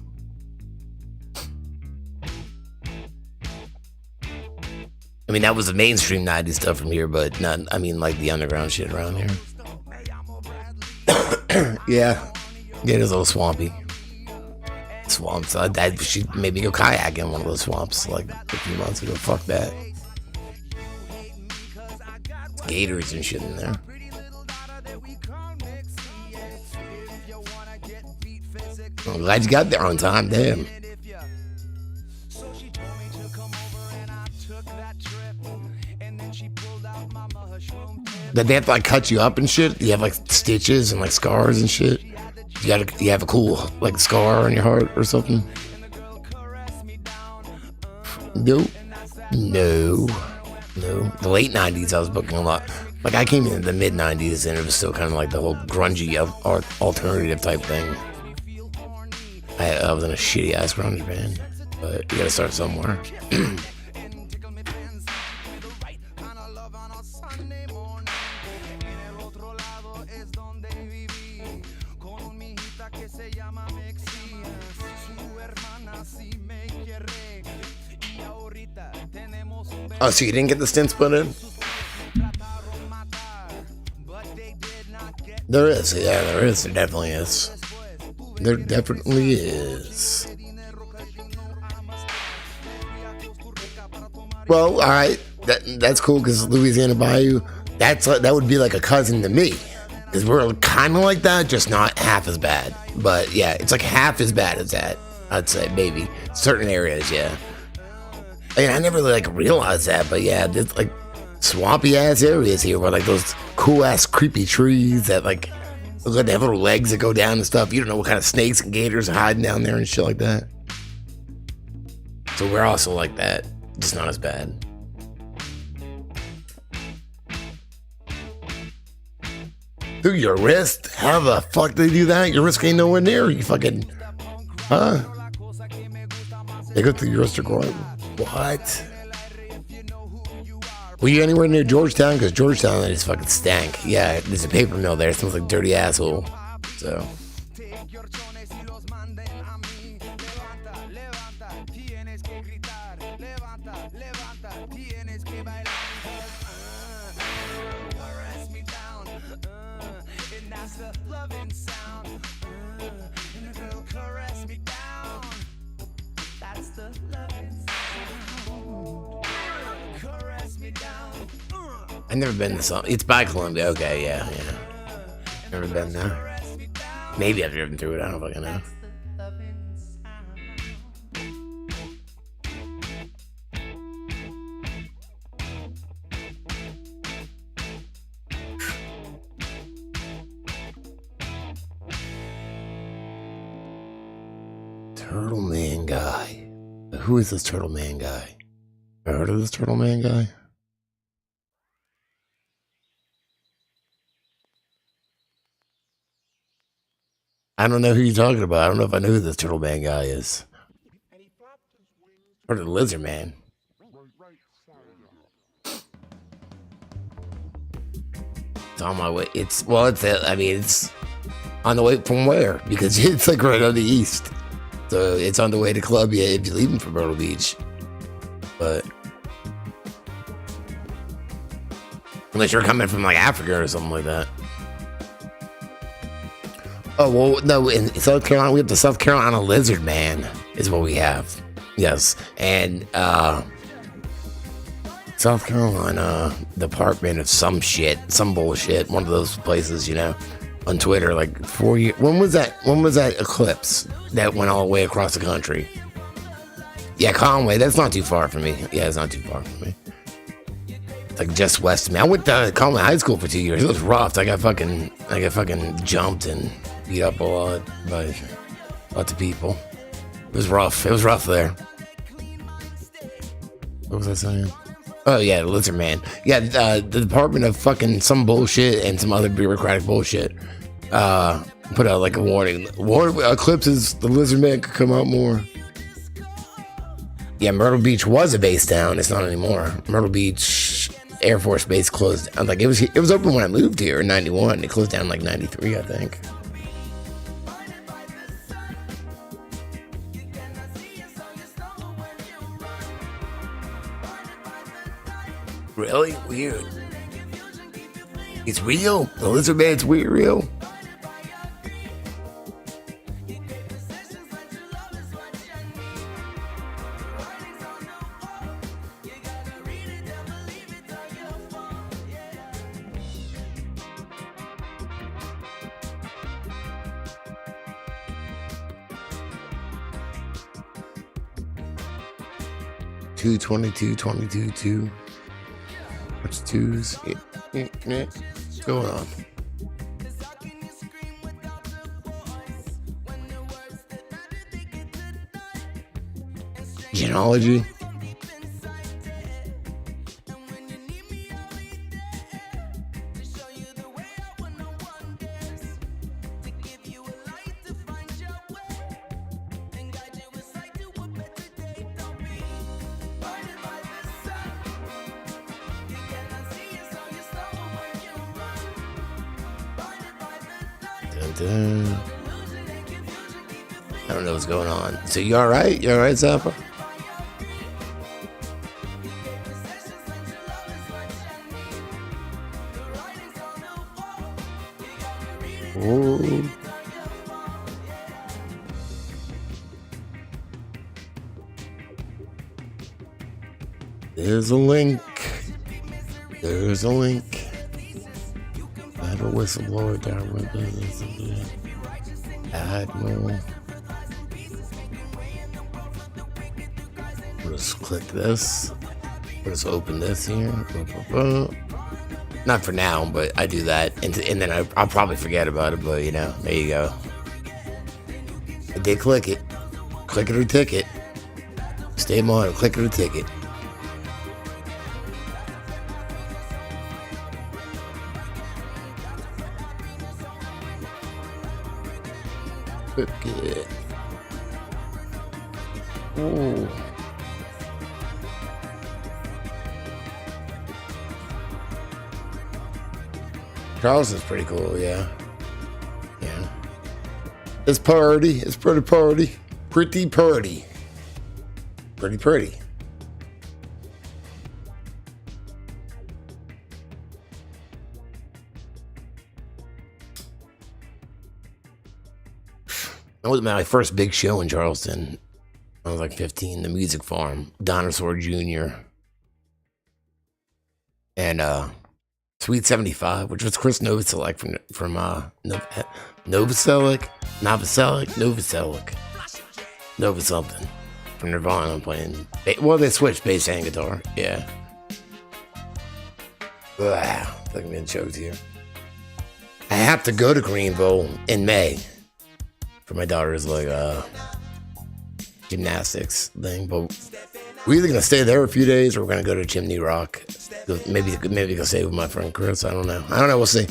I mean, that was the mainstream 90s stuff from here, but not, I mean, like the underground shit around here. Yeah, it is a little swampy. Swamps. She made me go kayak in one of those swamps like a few months ago. Fuck that. Gators and shit in there. I'm glad you got there on time, damn. Did they have to like cut you up and shit? You have like stitches and like scars and shit? You have a cool like scar on your heart or something? No. The late 90s I was booking a lot. Like I came in the mid 90s and it was still kind of like the whole grungy alternative type thing. I was in a shitty ass grunge band, but you gotta start somewhere. Oh, so you didn't get the stints put in? There is, yeah, there is. There definitely is. There definitely is. Well, all right, that's cool because Louisiana Bayou, that would be like a cousin to me. Because we're kind of like that, just not half as bad. But yeah, it's like half as bad as that, I'd say, maybe. Certain areas, yeah. I mean, I never really like realized that, but yeah, there's like swampy ass areas here where like those cool ass creepy trees that like look like they have little legs that go down and stuff. You don't know what kind of snakes and gators are hiding down there and shit like that. So we're also like that, just not as bad. Through your wrist? How the fuck do they do that? Your wrist ain't nowhere near you fucking, huh? They go through your wrist or groin. What? Were you anywhere near Georgetown? Because Georgetown just fucking stank. Yeah, there's a paper mill there. It smells like dirty asshole. So. I've never been to some. It's by Columbia. Okay, yeah. Never been there. Maybe I've driven through it. I don't fucking know. Turtle Man guy. Who is this Turtle Man guy? Ever heard of this Turtle Man guy? I don't know who you're talking about. I don't know if I know who this Turtle Man guy is. Or the Lizard Man. It's on my way. It's on the way from where? Because it's like right on the east. So it's on the way to Columbia if you're leaving from Myrtle Beach. But unless you're coming from like Africa or something like that. Oh, well, no, in South Carolina, we have the South Carolina Lizard Man is what we have. Yes. And South Carolina Department of some shit, some bullshit, one of those places, you know, on Twitter, like 4 years. When was that eclipse that went all the way across the country? Yeah, Conway, that's not too far from me. Yeah, it's not too far from me. It's like just west of me. I went to Conway High School for 2 years. It was rough. I got fucking jumped and beat up a lot by lots of people. It was rough. It was rough there. What was I saying? Oh yeah, the Lizard Man. Yeah, the Department of fucking some bullshit and some other bureaucratic bullshit put out like a warning. Eclipses, the Lizard Man could come out more. Yeah, Myrtle Beach was a base town. It's not anymore. Myrtle Beach Air Force Base closed. Like it was open when I moved here in '91. It closed down in like '93, I think. Really? Weird. It's real? The Lizard Man's weird real? Two 22. What's twos? What's going on? Genealogy? I don't know what's going on. So you all right? You all right, Zappa? Oh. There's a link. There's a link. Federal whistleblower down with business. Admiral. Just click this. Just open this here. Not for now, but I do that, and then I'll probably forget about it. But you know, there you go. I did click it. Click it or ticket. Stay on. Click it or ticket. Good. Ooh. Charleston's pretty cool, yeah. Yeah. It's pretty. It's pretty party. Pretty party. Pretty pretty. That was my first big show in Charleston. I was like 15, the Music Farm, Dinosaur Jr. And Sweet 75, which was Chris Novoselic from Novoselic, Nova something from Nirvana playing. Well, they switched bass and guitar. Yeah. Wow, look at me in choked here. I have to go to Greenville in May for my daughter's like gymnastics thing, but we're either gonna stay there a few days or we're gonna go to Chimney Rock. Maybe go stay with my friend Chris. I don't know. We'll see.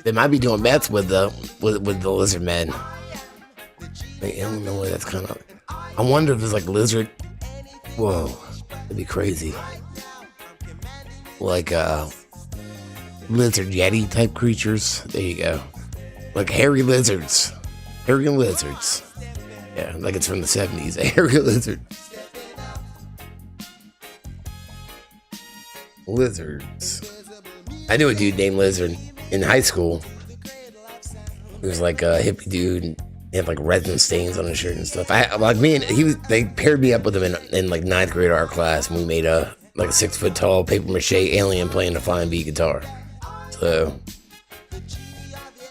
They might be doing bets with the lizard men. I don't know what that's kind of. I wonder if it's like lizard. Whoa, that'd be crazy. Like lizard yeti type creatures. There you go. Like hairy lizards. Hairy lizards. Yeah, like it's from the 70s. A hairy lizard. Lizards. I knew a dude named Lizard in high school. He was like a hippie dude. And he had like resin stains on his shirt and stuff. They paired me up with him in like 9th grade art class, and we made a 6 foot tall paper mache alien playing the flying B guitar. So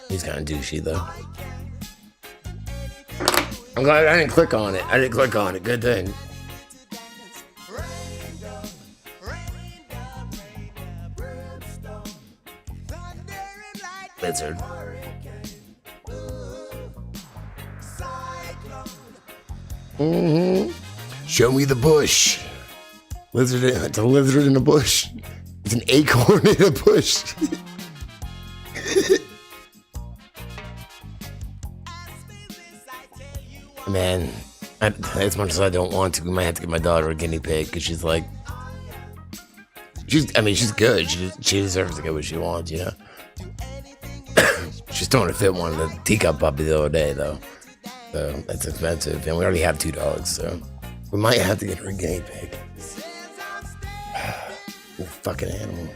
he's kind of douchey though. I'm glad I didn't click on it. Good thing. Lizard. Show me the bush. It's a lizard in a bush. It's an acorn in a bush. Man, as much as I don't want to, we might have to give my daughter a guinea pig because she's good. She deserves to get what she wants, you know. She's throwing a fit one of the teacup puppy the other day, though. So that's expensive. And we already have 2 dogs, so we might have to get her a guinea pig. You fucking animal.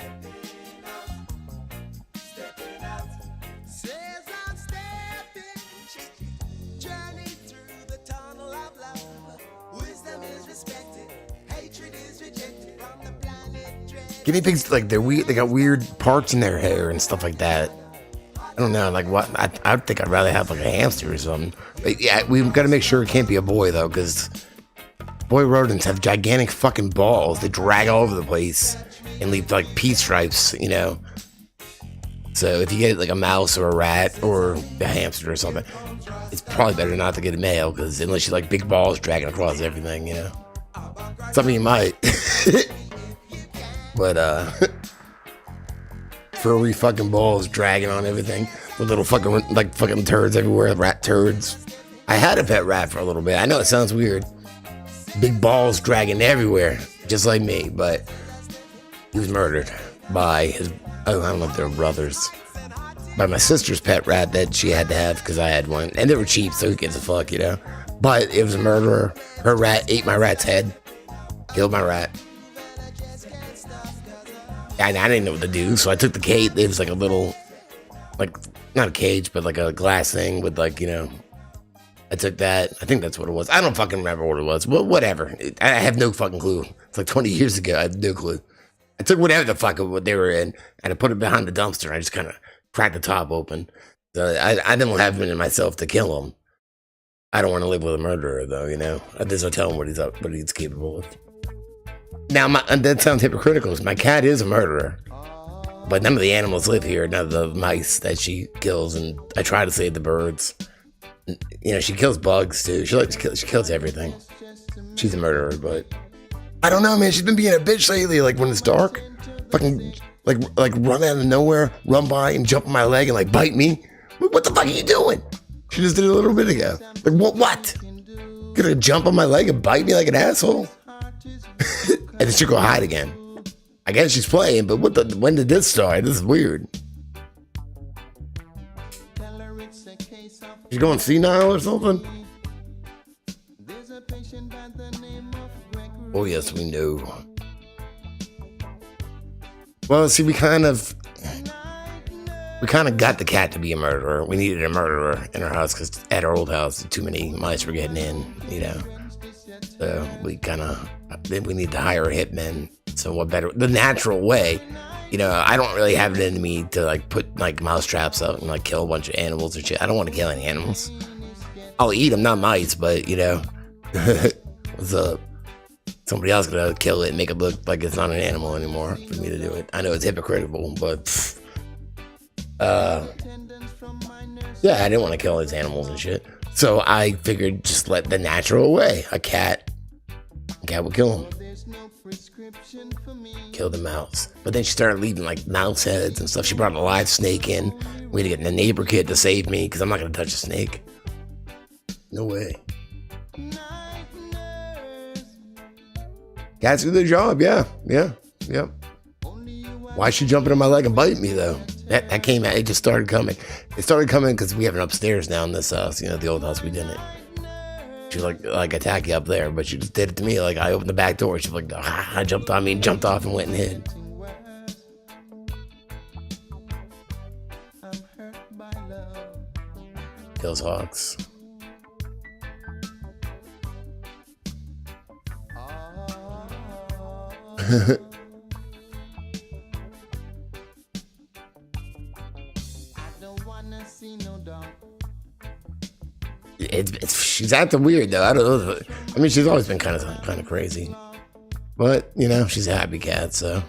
Guinea pigs, like, they're weird. They got weird parts in their hair and stuff like that. I don't know, like what? I think I'd rather have like a hamster or something. But yeah, we've got to make sure it can't be a boy though, because boy rodents have gigantic fucking balls. They drag all over the place and leave like pea stripes, you know. So if you get like a mouse or a rat or a hamster or something, it's probably better not to get a male, because unless you like big balls dragging across everything, you know. Something you might. But furry fucking balls dragging on everything with little fucking turds everywhere, rat turds. I had a pet rat for a little bit. I know it sounds weird. Big balls dragging everywhere, just like me, but he was murdered by his, I don't know if they were brothers, by my sister's pet rat that she had to have because I had one. And they were cheap, so who gives a fuck, you know? But it was a murderer. Her rat ate my rat's head, killed my rat. And I didn't know what to do, so I took the cage. It was like a little, like, not a cage, but like a glass thing with, like, you know, I took that. I think that's what it was. I don't fucking remember what it was. Well, whatever. I have no fucking clue. It's like 20 years ago. I have no clue. I took whatever the fuck what they were in, and I put it behind the dumpster. I just kind of cracked the top open. So I didn't have it in myself to kill him. I don't want to live with a murderer, though, you know? I just don't tell him what he's capable of. Now, that sounds hypocritical. My cat is a murderer, but none of the animals live here. None of the mice that she kills, and I try to save the birds. You know, she kills bugs too. She kills everything. She's a murderer, but I don't know, man. She's been being a bitch lately. Like when it's dark, fucking like run out of nowhere, run by and jump on my leg and like bite me. What the fuck are you doing? She just did it a little bit ago. Like what? Gonna jump on my leg and bite me like an asshole? And then she'll go hide again. I guess she's playing, but when did this start? This is weird. She's going senile or something? Oh yes, we know. Well, see, we kind of We kind of got the cat to be a murderer. We needed a murderer in our house because at our old house, too many mice were getting in, you know. So we need to hire a hitman. So what better? The natural way, you know, I don't really have it in me to like put like mouse traps up and like kill a bunch of animals or shit. I don't want to kill any animals. I'll eat them, not mice, but you know, what's up? Somebody else gonna kill it and make it look like it's not an animal anymore for me to do it. I know it's hypocritical, but yeah, I didn't want to kill these animals and shit. So I figured just let the natural way. A cat would kill him. Kill the mouse. But then she started leaving like mouse heads and stuff. She brought a live snake in. We had to get the neighbor kid to save me because I'm not gonna touch a snake. No way. Cats do their job, yeah. Why she jumping on my leg and biting me though? That came out. It just started coming. It started coming because we have an upstairs now in this house. You know, the old house we didn't. She like attack you up there, but she just did it to me. Like I opened the back door. She was like, I jumped on me and jumped off and went and hid. Kills hawks. She's acting weird though. I don't know. I mean, she's always been kind of crazy, but you know, she's a happy cat. So,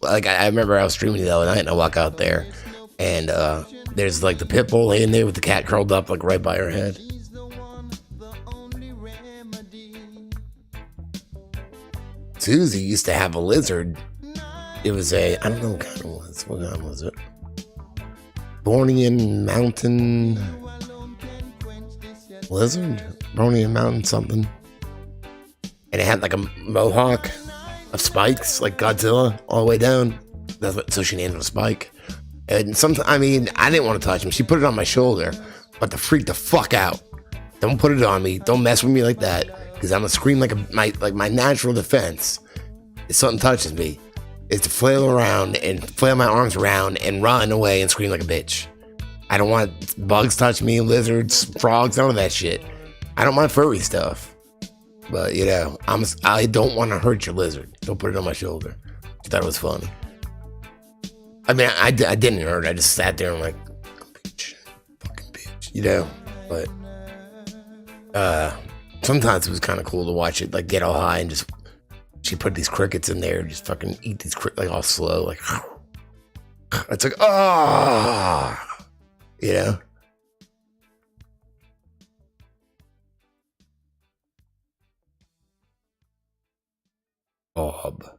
like, I remember I was streaming the other night and I walk out there, and there's like the pit bull laying there with the cat curled up like right by her head. Susie used to have a lizard. It was I don't know what kind it was. What kind was it? Bornean Mountain lizard? Bornean Mountain something. And it had like a mohawk of spikes, like Godzilla, all the way down. So she named it Spike. And sometimes, I mean, I didn't want to touch him. She put it on my shoulder, but to freak the fuck out. Don't put it on me. Don't mess with me like that. Because I'm going to scream like my natural defense. If something touches me, is to flail around and flail my arms around and run away and scream like a bitch. I don't want bugs touch me, lizards, frogs, none of that shit. I don't mind furry stuff. But, you know, I don't want to hurt your lizard. Don't put it on my shoulder. I thought it was funny. I mean, I didn't hurt. I just sat there and like, fucking bitch, you know? But, sometimes it was kind of cool to watch it, like, get all high and just, she put these crickets in there and just fucking eat these crickets, like, all slow, like, it's like, you know? Bob.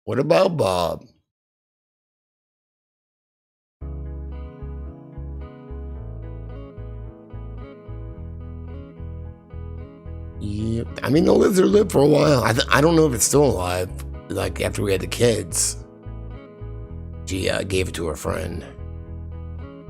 What about Bob? Yeah, I mean, the lizard lived for a while. I don't know if it's still alive. Like, after we had the kids, she gave it to her friend.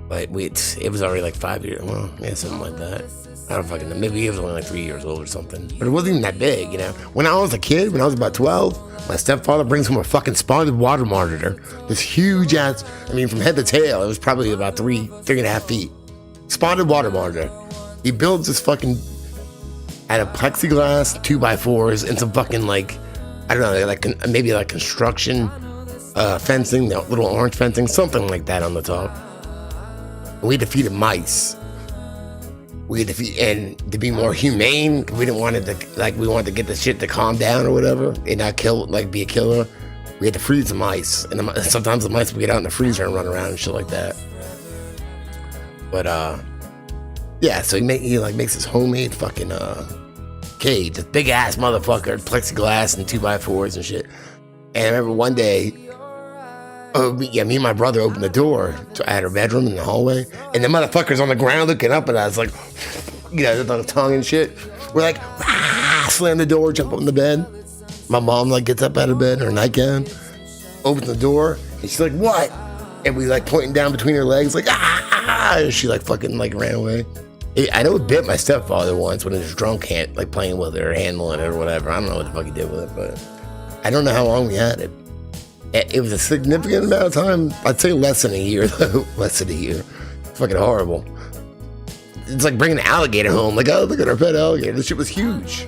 But it was already like 5 years. Well, yeah, something like that. I don't fucking know. Maybe he was only like 3 years old or something. But it wasn't even that big, you know. When I was a kid, when I was about 12, my stepfather brings home a fucking spotted water monitor. This huge ass, I mean, from head to tail, it was probably about 3.5 feet. Spotted water monitor. He builds this fucking out of plexiglass 2x4s and some fucking like, I don't know, like maybe like construction fencing, the little orange fencing, something like that on the top. We defeated mice. And to be more humane, we didn't want it to, like, we wanted to get the shit to calm down or whatever and not kill, like, be a killer. We had to freeze the mice, and sometimes the mice would get out in the freezer and run around and shit like that. But yeah, so he makes his homemade fucking cage, this big ass motherfucker, plexiglass and 2x4s and shit. And I remember one day, me and my brother opened the door at her bedroom in the hallway, and the motherfucker's on the ground looking up at us like, you know, the tongue and shit. We're like, slam the door, jump on the bed. My mom like gets up out of bed in her nightgown, opens the door, and she's like, what? And we like pointing down between her legs like, and she like fucking like ran away. I know it bit my stepfather once when he was drunk, like playing with it or handling it or whatever. I don't know what the fuck he did with it, but I don't know how long we had it. It was a significant amount of time. I'd say less than a year, though. Less than a year. It's fucking horrible. It's like bringing an alligator home. Like, oh, look at our pet alligator. This shit was huge.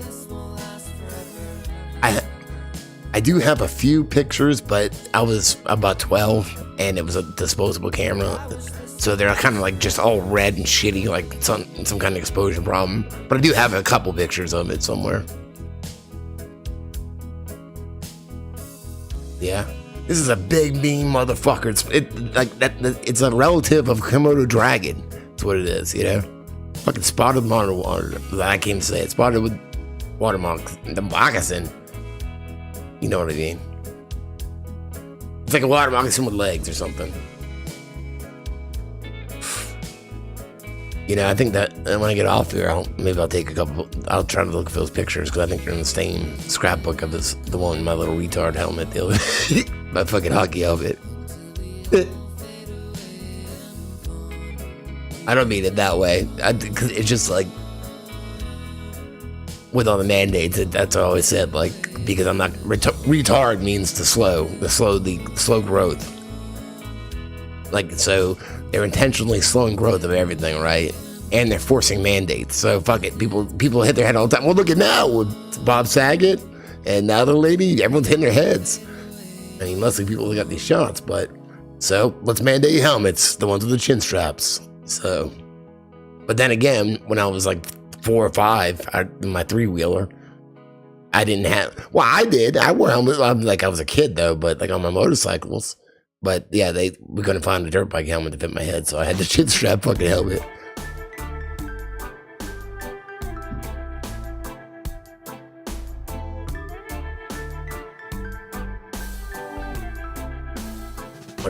I do have a few pictures, but I was about 12, and it was a disposable camera. So they're kind of like just all red and shitty, like some kind of exposure problem. But I do have a couple pictures of it somewhere. Yeah. This is a big, mean motherfucker. It's a relative of Komodo dragon. That's what it is, you know? Fucking spotted water. I can't say it. Spotted with water the moccasin. You know what I mean? It's like a water moccasin with legs or something. You know, I think that when I get off here, maybe I'll take a couple. I'll try to look for those pictures because I think they're in the same scrapbook of the one, my little retard helmet, my fucking hockey helmet. I don't mean it that way. Cause it's just like with all the mandates. That's what I always said. Like because I'm not retard means the slow growth. Like so. They're intentionally slowing growth of everything, right? And they're forcing mandates. So fuck it. People hit their head all the time. Well, look at now with Bob Saget and the other lady. Everyone's hitting their heads. I mean, mostly people who got these shots, but so let's mandate helmets, the ones with the chin straps. So, but then again, when I was like 4 or 5, my 3-wheeler, I didn't have. Well, I did. I wore helmets. Like I was a kid though, but like on my motorcycles. But yeah, we couldn't find a dirt bike helmet to fit my head, so I had the chin strap fucking helmet.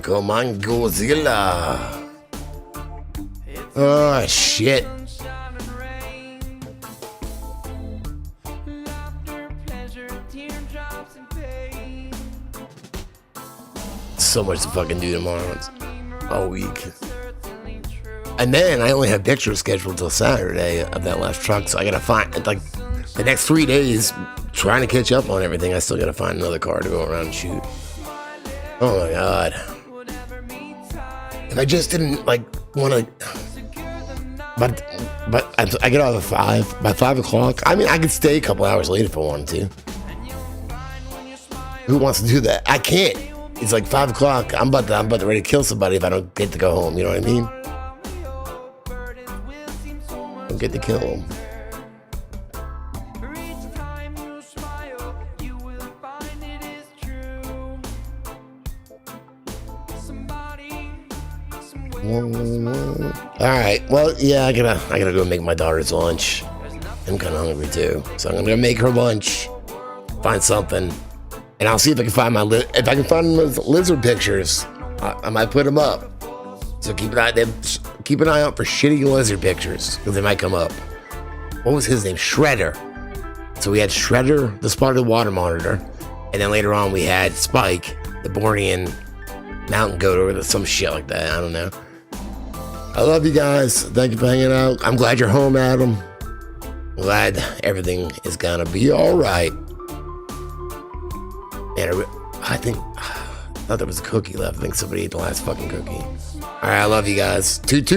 Come on, Godzilla. Oh shit. So much to fucking do tomorrow. It's all week. And then I only have pictures scheduled till Saturday of that last truck, so I gotta find like the next 3 days trying to catch up on everything. I still gotta find another car to go around and shoot. Oh my god. If I just didn't like want to, but I get off at 5 by 5 o'clock. I mean, I could stay a couple hours late if I wanted to. Who wants to do that? I can't. It's like 5 o'clock. I'm about to ready to kill somebody if I don't get to go home. You know what I mean? Don't get to kill them. All right. Well, yeah, I gotta go make my daughter's lunch. I'm kind of hungry too, so I'm gonna make her lunch. Find something. And I'll see if I can find those lizard pictures. I might put them up. So keep an eye out for shitty lizard pictures because they might come up. What was his name? Shredder. So we had Shredder, the spotted water monitor, and then later on we had Spike, the Bornean mountain goat, or some shit like that. I don't know. I love you guys. Thank you for hanging out. I'm glad you're home, Adam. Glad everything is gonna be all right. And I thought there was a cookie left. I think somebody ate the last fucking cookie. All right, I love you guys. 2-2.